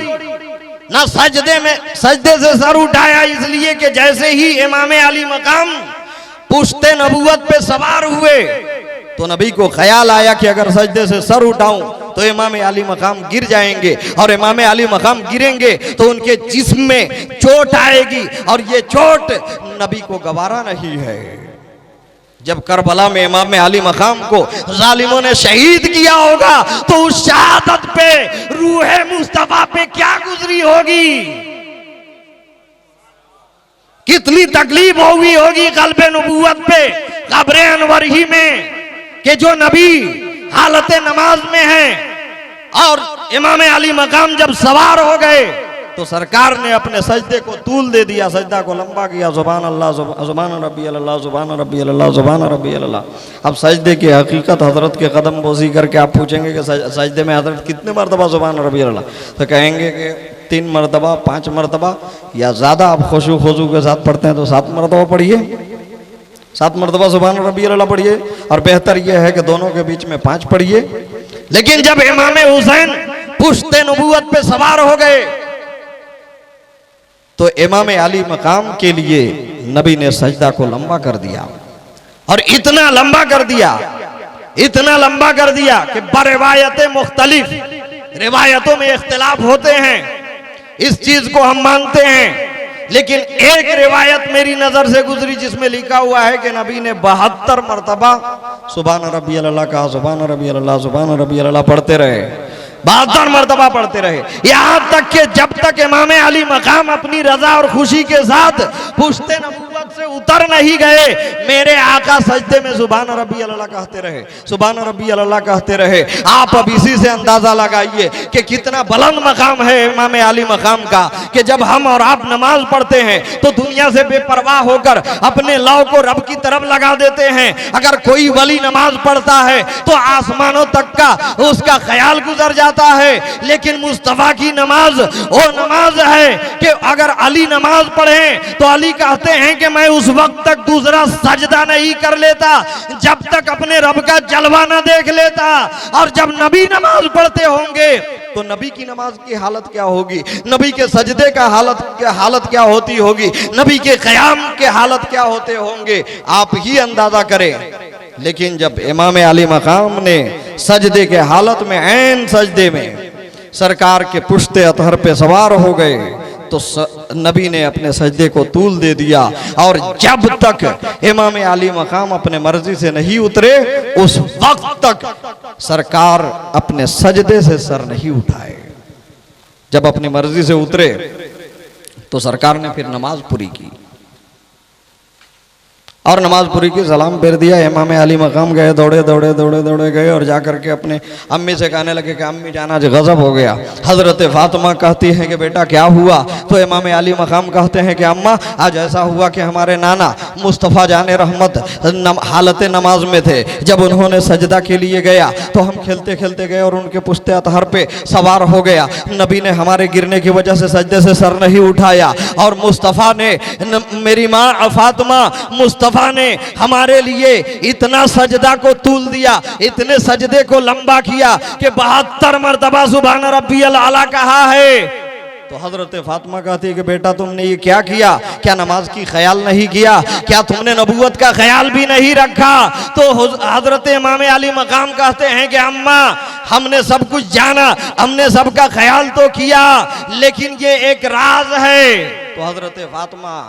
ना सजदे से सर उठाया, इसलिए कि जैसे ही इमाम अली मकाम पुश्ते नबूवत पे सवार हुए तो नबी को ख्याल आया कि अगर सजदे से सर उठाऊं तो इमाम अली मकाम गिर जाएंगे, और इमाम अली मकाम गिरेंगे तो उनके जिस्म में चोट आएगी, और ये चोट नबी को गवारा नहीं है। जब करबला में इमाम अली मकाम को जालिमों ने शहीद किया होगा तो उस शहादत पे, रूह मुस्तफा पे क्या गुजरी होगी, कितनी तकलीफ होगी कल्बे नबूवत पे, कब्रे अनवर ही में, कि जो नबी हालत नमाज में है और इमाम अली मकाम जब सवार हो गए तो सरकार ने अपने सजदे को तूल दे दिया, सजदा को लंबा किया। सुभान अल्लाह, सुभान रब्बी अल्लाह, सुभान रब्बी अल्लाह, सुभान रब्बी अल्लाह। अब सजदे की हकीकत हजरत के कदम बोसी करके आप पूछेंगे कि सजदे में हजरत कितने मरतबा सुभान रब्बी अल्लाह, तो कहेंगे कि 3 मरतबा, 5 मरतबा, या ज़्यादा आप खुशू के साथ पढ़ते हैं तो 7 मरतबा पढ़िए, 7 मरतबा सुभान रब्बी अल्लाह पढ़िए, और बेहतर यह है कि दोनों के बीच में 5 पढ़िए। लेकिन जब इमाम हुसैन पुश्ते नबूवत पे सवार हो गए तो इमाम अली मकाम के लिए नबी ने सजदा को लंबा कर दिया, और इतना लंबा कर दिया, इतना लंबा कर दिया कि बरिवायत मुख्तलिफ, रिवायतों में इख्तिलाफ होते हैं, इस चीज को हम मानते हैं। लेकिन एक रिवायत मेरी नजर से गुजरी जिसमें लिखा हुआ है कि नबी ने 72 मरतबा सुभान रब्बी अल्लाह कहा, सुभान रब्बी अल्लाह, सुभान रब्बी अल्लाह पढ़ते रहे, 72 मरतबा पढ़ते रहे, यहां तक कि जब तक इमाम अली मकाम अपनी रजा और खुशी के साथ पुश्ते नबूवत से उतर नहीं गए, मेरे आका सजदे में सुभान रब्बी अल्लाह कहते रहे, सुभान रब्बी अल्लाह कहते रहे। आप अब इसी से अंदाजा लगाइए कि कितना बुलंद मकाम है इमाम अली मकाम का, कि जब हम और आप नमाज पढ़ते हैं तो दुनिया से बेपरवाह होकर अपने लौ को रब की तरफ लगा देते हैं। अगर कोई वली नमाज पढ़ता है तो आसमानों तक का उसका ख्याल गुजर जाता है, लेकिन मुस्तफा की नमाज वो नमाज है कि अगर अली नमाज पढ़े तो अली कहते हैं कि मैं उस वक्त तक दूसरा सजदा नहीं कर लेता जब तक अपने रब का जलवा न देख लेता। और जब नबी नमाज पढ़ते होंगे तो नबी की नमाज की हालत क्या होगी, नबी के सजदे का हालत क्या होती होगी, नबी के क़याम के हालत क्या होते होंगे, आप ही अंदाजा करें। लेकिन जब इमाम अली मकाम ने सजदे के हालत में, ऐन सजदे में सरकार के पुश्ते अतहर पे सवार हो गए तो नबी ने अपने सजदे को तूल दे दिया, और जब तक इमाम अली मकाम अपने मर्जी से नहीं उतरे उस वक्त तक सरकार अपने सजदे से सर नहीं उठाए। जब अपनी मर्जी से उतरे तो सरकार ने फिर नमाज पूरी की, और नमाज पूरी की, सलाम फेर दिया। इमाम अली मकाम गए, दौड़े गए और जाकर के अपने अम्मी से कहने लगे कि अम्मी जान आज गजब हो गया। हजरत फातिमा कहती हैं कि बेटा क्या हुआ, तो इमाम अली मकाम कहते हैं कि अम्मा आज ऐसा हुआ कि हमारे नाना मुस्तफ़ा जाने रहमत हालत नमाज में थे, जब उन्होंने सजदा के लिए गया तो हम खेलते खेलते गए और उनके पुश्ते अतहर पे सवार हो गया। नबी ने हमारे गिरने की वजह से सजदे से सर नहीं उठाया, और मुस्तफ़ा ने, मेरी माँ फातिमा, मुस्तफ़ा ने हमारे लिए इतना सजदा को तूल दिया, इतने सजदे को लंबा किया कि 72 मरतबा सुभान रब्बियल आला कहा है। तो हजरत फातिमा कहती है कि बेटा तुमने ये क्या किया, क्या नमाज की ख्याल नहीं किया, क्या तुमने नबूवत का ख्याल भी नहीं रखा। तो हजरत इमाम अली मकाम कहते हैं कि अम्मा हमने सब कुछ जाना, हमने सबका ख्याल तो किया, लेकिन ये एक राज है। तो हजरत फातिमा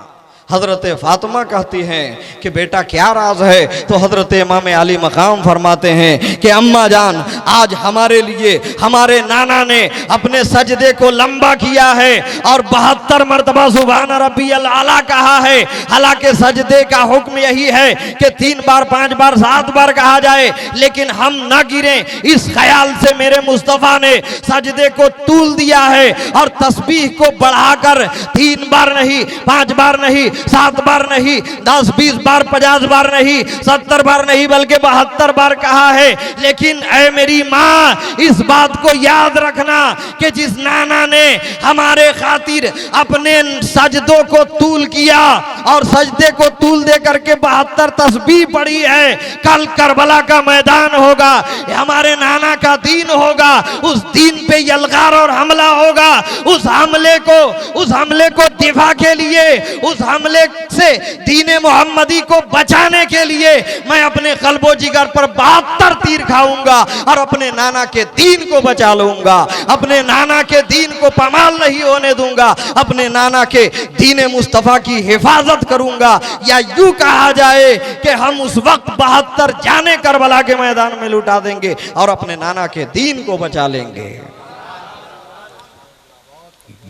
हजरत फातिमा कहती हैं कि बेटा क्या राज है, तो हजरत इमाम अली मकाम फरमाते हैं कि अम्मा जान, आज हमारे लिए हमारे नाना ने अपने सजदे को लंबा किया है और 72 मरतबा सुभान रब्बियल आला कहा है। हालांकि सजदे का हुक्म यही है कि 3 बार 5 बार 7 बार कहा जाए, लेकिन हम न गिरें इस ख्याल से मेरे मुस्तफ़ा ने सजदे को तूल दिया है और तस्बीह को बढ़ाकर 3 बार नहीं, 5 बार नहीं, 7 बार नहीं, 10 20 बार 50 बार नहीं, 70 बार नहीं, बल्कि 72 बार कहा है। लेकिन ऐ मेरी माँ, इस बात को याद रखना कि जिस नाना ने हमारे खातिर अपने सजदों को तूल किया और सजदे को तूल दे करके 72 तस्बीह पढ़ी है, कल करबला का मैदान होगा, हमारे नाना का दीन होगा, उस दीन पे यलगार और हमला होगा। उस हमले को दिफा के लिए, उस हमले से दीन मोहम्मदी को बचाने के लिए मैं अपने कल्बो जिगर पर 72 तीर खाऊंगा और अपने नाना के दीन को बचा लूंगा, अपने नाना के दीन को पामाल नहीं होने दूंगा, अपने नाना के दीन मुस्तफा की हिफाजत करूंगा। या यूं कहा जाए कि हम उस वक्त 72 जाने करबला के मैदान में लुटा देंगे और अपने नाना के दीन को बचा लेंगे।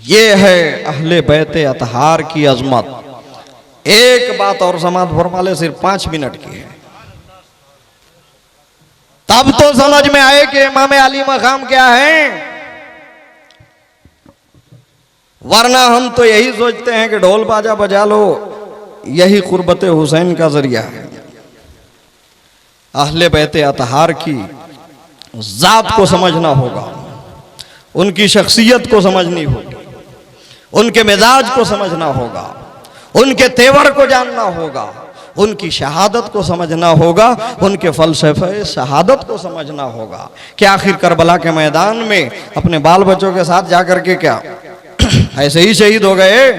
ये है अहले बैते अतहार की अजमत। एक बात और समाज फरमा ले, सिर्फ 5 मिनट की है, तब तो समझ में आए कि इमाम अली मकाम क्या है। वरना हम तो यही सोचते हैं कि ढोल बाजा बजा लो, यही कुर्बत हुसैन का जरिया है। अहले बैते अतहार की जात को समझना होगा, उनकी शख्सियत को समझनी होगी, उनके मिजाज को समझना होगा, उनके तेवर को जानना होगा, उनकी शहादत को समझना होगा, उनके फलसफे शहादत को समझना होगा कि आखिर करबला के मैदान में अपने बाल बच्चों के साथ जाकर के क्या ऐसे ही शहीद हो गए?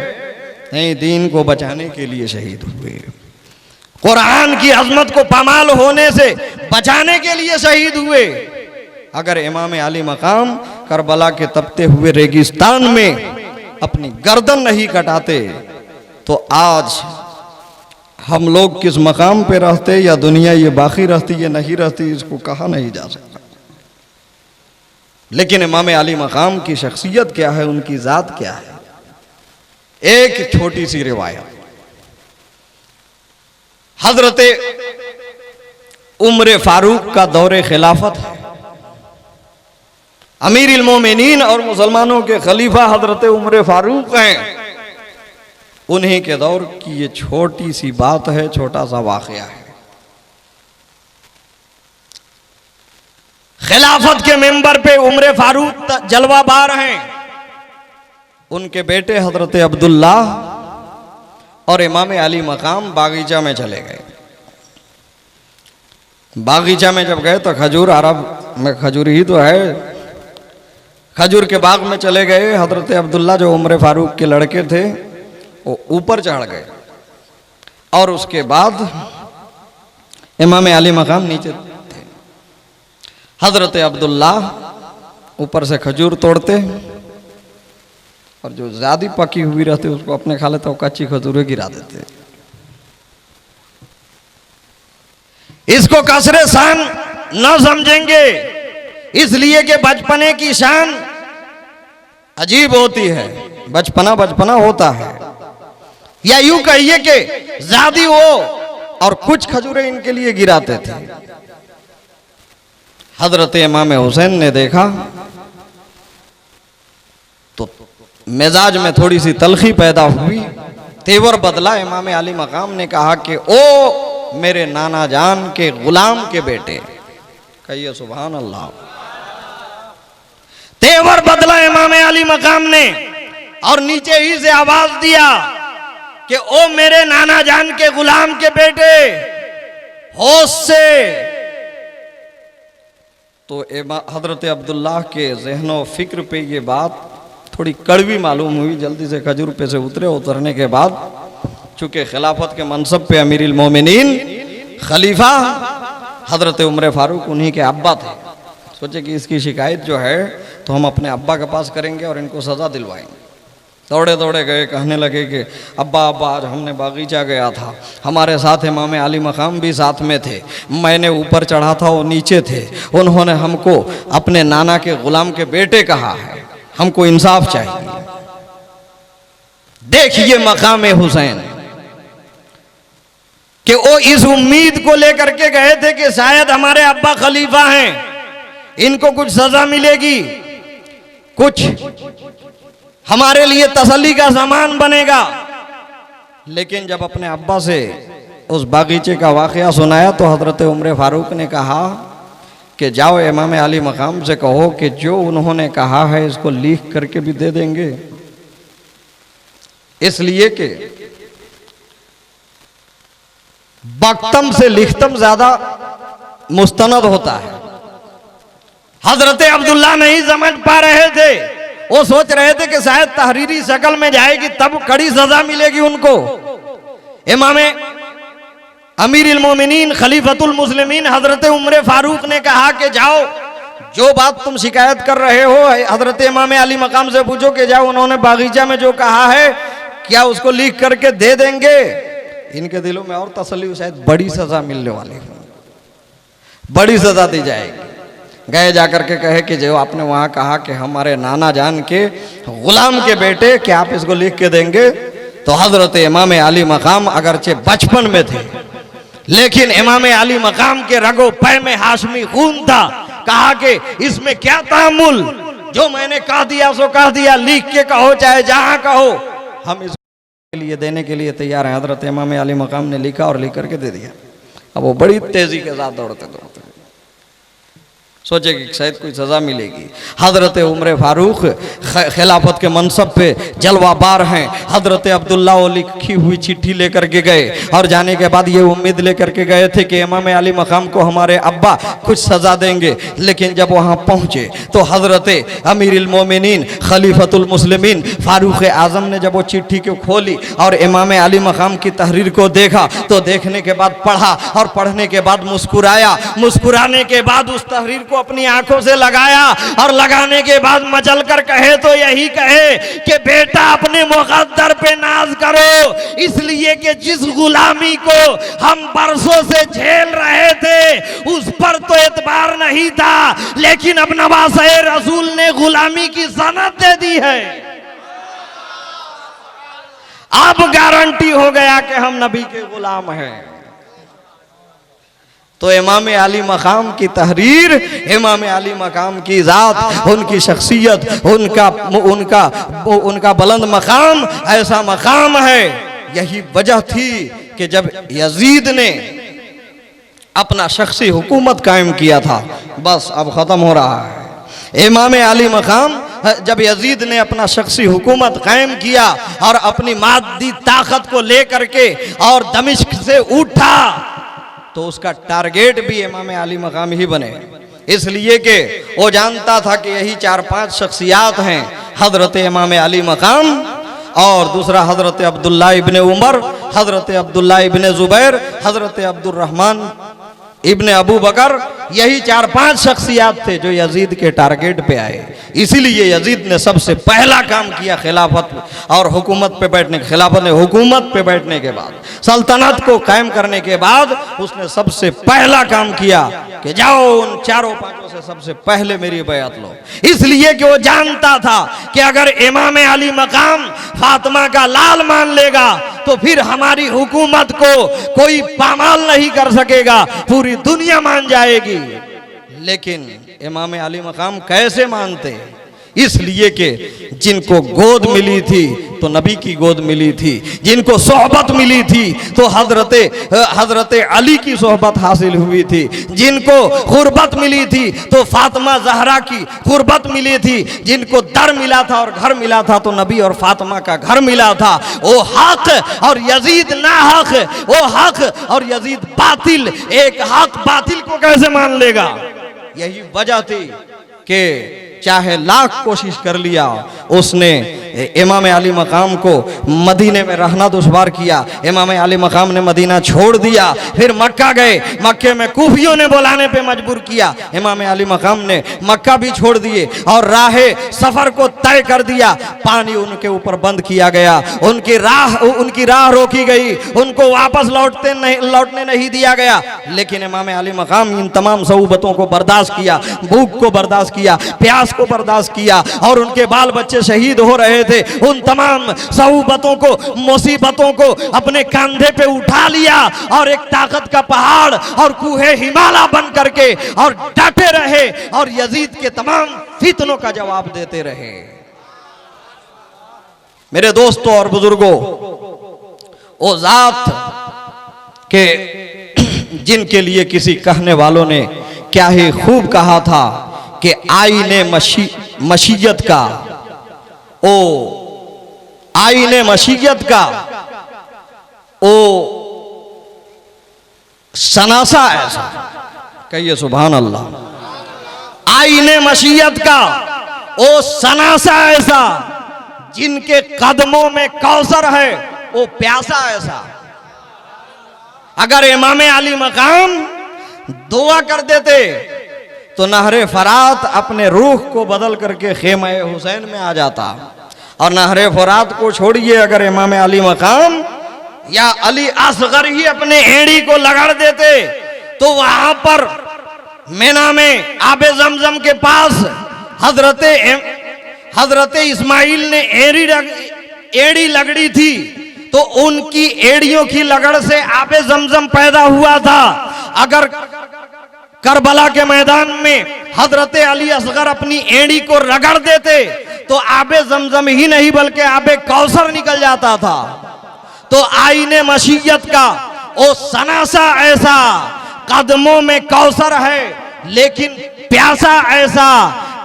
नहीं, दीन को बचाने के लिए शहीद हुए, कुरान की अजमत को पामाल होने से बचाने के लिए शहीद हुए। अगर इमाम अली मकाम करबला के तपते हुए रेगिस्तान में अपनी गर्दन नहीं कटाते तो आज हम लोग किस मकाम पे रहते या दुनिया ये बाकी रहती या नहीं रहती, इसको कहा नहीं जा सकता। लेकिन इमाम अली मकाम की शख्सियत क्या है, उनकी जात क्या है। एक छोटी सी रिवायत, हजरत उम्र फारूक का दौरे खिलाफत है। अमीर इल मोमिनीन और मुसलमानों के खलीफा हजरत उम्र फारूक हैं। उन्हीं के दौर की ये छोटी सी बात है, छोटा सा वाकया है। खिलाफत के मेंबर पे उम्र फारूक जलवाबार हैं। उनके बेटे हजरत अब्दुल्ला और इमाम अली मकाम बागीचा में चले गए। बागीचा में जब गए तो खजूर, अरब में खजूर ही तो है, खजूर के बाग में चले गए। हजरत अब्दुल्ला जो उम्र फारूक के लड़के थे वो ऊपर चढ़ गए और उसके बाद इमाम अली मकाम नीचे थे। हजरत अब्दुल्ला ऊपर से खजूर तोड़ते और जो ज्यादा पकी हुई रहती उसको अपने खा लेते, कच्ची खजूरें गिरा देते। इसको कसरे शान न समझेंगे, इसलिए कि बचपने की शान अजीब होती है, बचपना बचपना होता है। या यूं कहिए कि ज्यादा वो और कुछ खजूरें इनके लिए गिराते थे। हजरत इमाम हुसैन ने देखा तो मिजाज में थोड़ी सी तलखी पैदा हुई, तेवर बदला। इमाम अली मकाम ने कहा कि ओ मेरे नाना जान के गुलाम के बेटे, कहिए सुभान अल्लाह। तेवर बदला इमाम अली मकाम ने और नीचे ही से आवाज दिया कि ओ मेरे नाना जान के गुलाम के बेटे, होश से। तो हजरत अब्दुल्लाह के ज़हनो फिक्र पे ये बात थोड़ी कड़वी मालूम हुई। जल्दी से खजूर पे से उतरे। उतरने के बाद चूंकि खिलाफत के मनसब पे अमीरुल मोमिनीन खलीफा हजरत उम्र फारूक उन्हीं के अब्बा थे, सोचे कि इसकी शिकायत जो है तो हम अपने अब्बा के पास करेंगे और इनको सज़ा दिलवाएंगे। दौड़े दौड़े गए, कहने लगे कि अब्बा अब्बा आज हमने बागीचा गया था, हमारे साथ इमाम अली मकाम भी साथ में थे, मैंने ऊपर चढ़ा था वो नीचे थे, उन्होंने हमको अपने नाना के गुलाम के बेटे कहा है, हमको इंसाफ चाहिए। देखिए मकाम हुसैन कि वो इस उम्मीद को लेकर के गए थे कि शायद हमारे अब्बा खलीफा हैं, इनको कुछ सजा मिलेगी, कुछ हमारे लिए तसल्ली का सामान बनेगा। लेकिन जब अपने अब्बा से उस बागीचे का वाकया सुनाया तो हजरत उमर फारूक ने कहा कि जाओ इमाम अली मकाम से कहो कि जो उन्होंने कहा है इसको लिख करके भी दे देंगे, इसलिए कि बख्तम से लिखतम ज्यादा मुस्तनद होता है। हजरत अब्दुल्ला नहीं समझ पा रहे थे, वो सोच रहे थे कि शायद तहरीरी शक्ल में जाएगी तब कड़ी सजा मिलेगी उनको। इमाम अमीरुल मोमिनीन खलीफतुल मुस्लिमीन हजरत उमर फारूक ने कहा कि जाओ, जो बात तुम शिकायत कर रहे हो हजरत इमाम अली मकाम से पूछो कि जाओ उन्होंने बागीचा में जो कहा है क्या उसको लिख करके दे देंगे। इनके दिलों में और तसल्ली, शायद बड़ी सजा मिलने वाली है, बड़ी सजा दी जाएगी। गए जाकर के कहे कि जो आपने वहां कहा कि हमारे नाना जान के गुलाम के बेटे, क्या आप इसको लिख के देंगे? तो हजरत इमाम अली मकाम अगरचे बचपन में थे लेकिन इमाम अली मकाम के रगो पै में हाशमी खून था। कहा कि इसमें क्या तामुल, जो मैंने कह दिया सो कह दिया, लिख के कहो चाहे जहां कहो, हम इसके लिए देने के लिए तैयार हैं। हजरत इमाम अली मकाम ने लिखा और लिख करके दे दिया। अब वो बड़ी तेजी के साथ दौड़ते दौड़ते सोचे कि शायद कोई सजा मिलेगी। हजरत उमर फारूक खिलाफत के मनसब पे जलवाबार हैं। हजरत अब्दुल्ला वो लिखी हुई चिट्ठी लेकर के गए और जाने के बाद ये उम्मीद लेकर के गए थे कि इमाम अली मकाम को हमारे अब्बा कुछ सजा देंगे। लेकिन जब वहाँ पहुँचे तो हजरत अमीरुल मोमिनीन खलीफतुल मुस्लिमीन फारूक आजम ने जब वो चिट्ठी को खोली और इमाम अली मकाम की तहरीर को देखा तो देखने के बाद पढ़ा और पढ़ने के बाद मुस्कुराया। मुस्कुराने के बाद उस तहरीर को अपनी आंखों से लगाया और लगाने के बाद मचल कर कहे तो यही कहे कि बेटा अपने मुकद्दर पे नाज करो, इसलिए कि जिस गुलामी को हम बरसों से झेल रहे थे उस पर तो एतबार नहीं था, लेकिन अब नवासे रसूल ने गुलामी की सनद दे दी है। अब गारंटी हो गया कि हम नबी के गुलाम हैं। तो इमाम अली मकाम की तहरीर, इमाम अली मकाम की ज़ात, उनकी शख्सियत, उनका बुलंद मकाम ऐसा मकाम है। यही वजह थी कि जब यजीद ने अपना शख्सी हुकूमत कायम किया था, बस अब ख़त्म हो रहा है। इमाम अली मकाम जब यजीद ने अपना शख्सी हुकूमत कायम किया और अपनी मादी ताकत को लेकर के और दमिश्क से उठा तो उसका टारगेट भी इमाम अली मकाम ही बने, इसलिए कि वो जानता था कि यही 4-5 शख्सियात हैं, हजरत इमाम अली मकाम और दूसरा हजरत अब्दुल्ला इब्ने उमर, हजरत अब्दुल्ला इब्ने जुबैर, हजरत अब्दुर्रहमान इब्ने अबू बकर। यही 4-5 शख्सियात थे जो यजीद के टारगेट पे आए। इसीलिए यजीद ने सबसे पहला काम किया खिलाफत और हुकूमत पे बैठने, खिलाफत ने हुकूमत पे बैठने के बाद, सल्तनत को कायम करने के बाद उसने सबसे पहला काम किया कि जाओ उन 4-5 से सबसे पहले मेरी बैअत लो। इसलिए कि वो जानता था कि अगर इमाम अली मकाम फातिमा का लाल मान लेगा तो फिर हमारी हुकूमत को कोई पामाल नहीं कर सकेगा, पूरी दुनिया मान जाएगी। लेकिन इमाम अली मकाम कैसे मानते? इसलिए कि जिनको गोद मिली थी तो नबी की गोद मिली थी, जिनको सोहबत मिली थी तो हजरत अली की सोहबत हासिल हुई थी, जिनको गुर्बत मिली थी तो फातिमा जहरा की गुर्बत मिली थी, जिनको दर मिला था और घर मिला था तो नबी और फातिमा का घर मिला था। वो हक और यजीद ना हक, वो हक और यजीद बातिल, एक हक बातिल को कैसे मान लेगा? यही वजह थी कि चाहे लाख कोशिश कर लिया उसने इमाम अली मकाम को मदीने में रहना दुश्वार किया। इमाम अली मकाम ने मदीना छोड़ दिया, फिर मक्का गए। मक्के में कूफियों ने बुलाने पे मजबूर किया। इमाम अली मकाम ने मक्का भी छोड़ दिए और राहे सफर को तय कर दिया। पानी उनके ऊपर बंद किया गया, उनकी राह रोकी गई, उनको वापस लौटने नहीं दिया गया। लेकिन इमाम अली मकाम इन तमाम सऊबतों को बर्दाश्त किया, भूख को बर्दाश्त किया, प्यास को बर्दाश्त किया, और उनके बाल बच्चे शहीद हो रहे थे। उन तमाम सऊबतों को, मुसीबतों को अपने कंधे पे उठा लिया और एक ताकत का पहाड़ और कूहे हिमालय बन करके और डटे रहे और यजीद के तमाम फितनों का जवाब देते रहे। मेरे दोस्तों और बुजुर्गों, ओ जात के जिनके लिए किसी कहने वालों ने क्या ही खूब कहा था कि आईने मशीयत का, ओ आईने मशीयत का ओ सनासा ऐसा, कहिए सुभान अल्लाह। आईने मशीयत का ओ सनासा ऐसा, जिनके कदमों में कौसर है वो प्यासा ऐसा। अगर इमाम अली मकाम दुआ कर देते तो नहरे फरात अपने रूह को बदल करके खेमे हुसैन में आ जाता, और नहरे फरात को छोड़िए, अगर इमाम अली मकाम या अली असगर ही अपने एड़ी को लगड़ देते तो वहां पर मेना में आबे जमजम के पास हजरत इस्माइल ने एड़ी लगड़ी थी, तो उनकी एड़ियों की लगड़ से आबे जमजम पैदा हुआ था। अगर करबला के मैदान में हजरत अली असगर अपनी एड़ी को रगड़ देते तो आबे जमजम ही नहीं बल्कि आबे कौसर निकल जाता था। तो आईने मशीयत का ओ सनासा ऐसा, कदमों में कौसर है लेकिन प्यासा ऐसा,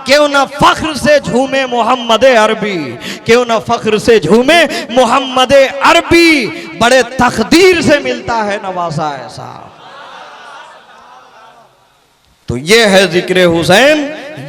क्यों न फख्र से झूमे मोहम्मद अरबी, क्यों न फख्र से झूमे मोहम्मद अरबी, बड़े तकदीर से मिलता है नवासा ऐसा। तो ये है जिक्र हुसैन,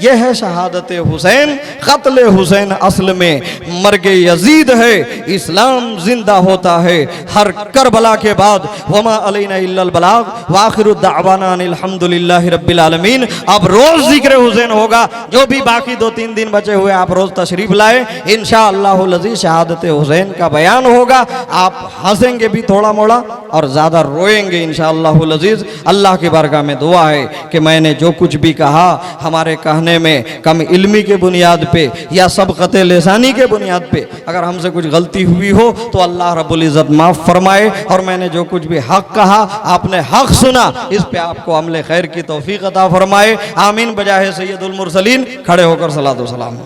ये है शहादत हुसैन। कत्ल हुसैन असल में मर्ग यजीद है, इस्लाम जिंदा होता है हर करबला के बाद। वमा अलैना इल्लल बलाग व आखिरु दावाना अनिल हम्दुलिल्लाहि रब्बिल आलमीन। अब रोज जिक्र हुसैन होगा, जो भी बाकी 2-3 दिन बचे हुए आप रोज तशरीफ लाए, इंशाअल्लाहुल अज़ीज़ शहादत हुसैन का बयान होगा। आप हंसेंगे भी थोड़ा मोड़ा और ज्यादा रोएंगे इंशाअल्लाहुल अज़ीज़। अल्लाह की बारगाह में दुआ है कि मैंने जो कुछ भी कहा हमारे कहने में कम इल्मी के बुनियाद पे या सबक़त लिसानी के बुनियाद पे अगर हमसे कुछ गलती हुई हो तो अल्लाह रब्बुल इज़्ज़त माफ़ फरमाए, और मैंने जो कुछ भी हक कहा आपने हक सुना, इस पे आपको अमल खैर की तौफीक अता फरमाए। आमीन बजाहे सैयदुल मुरसलीन। खड़े होकर सलातो सलाम।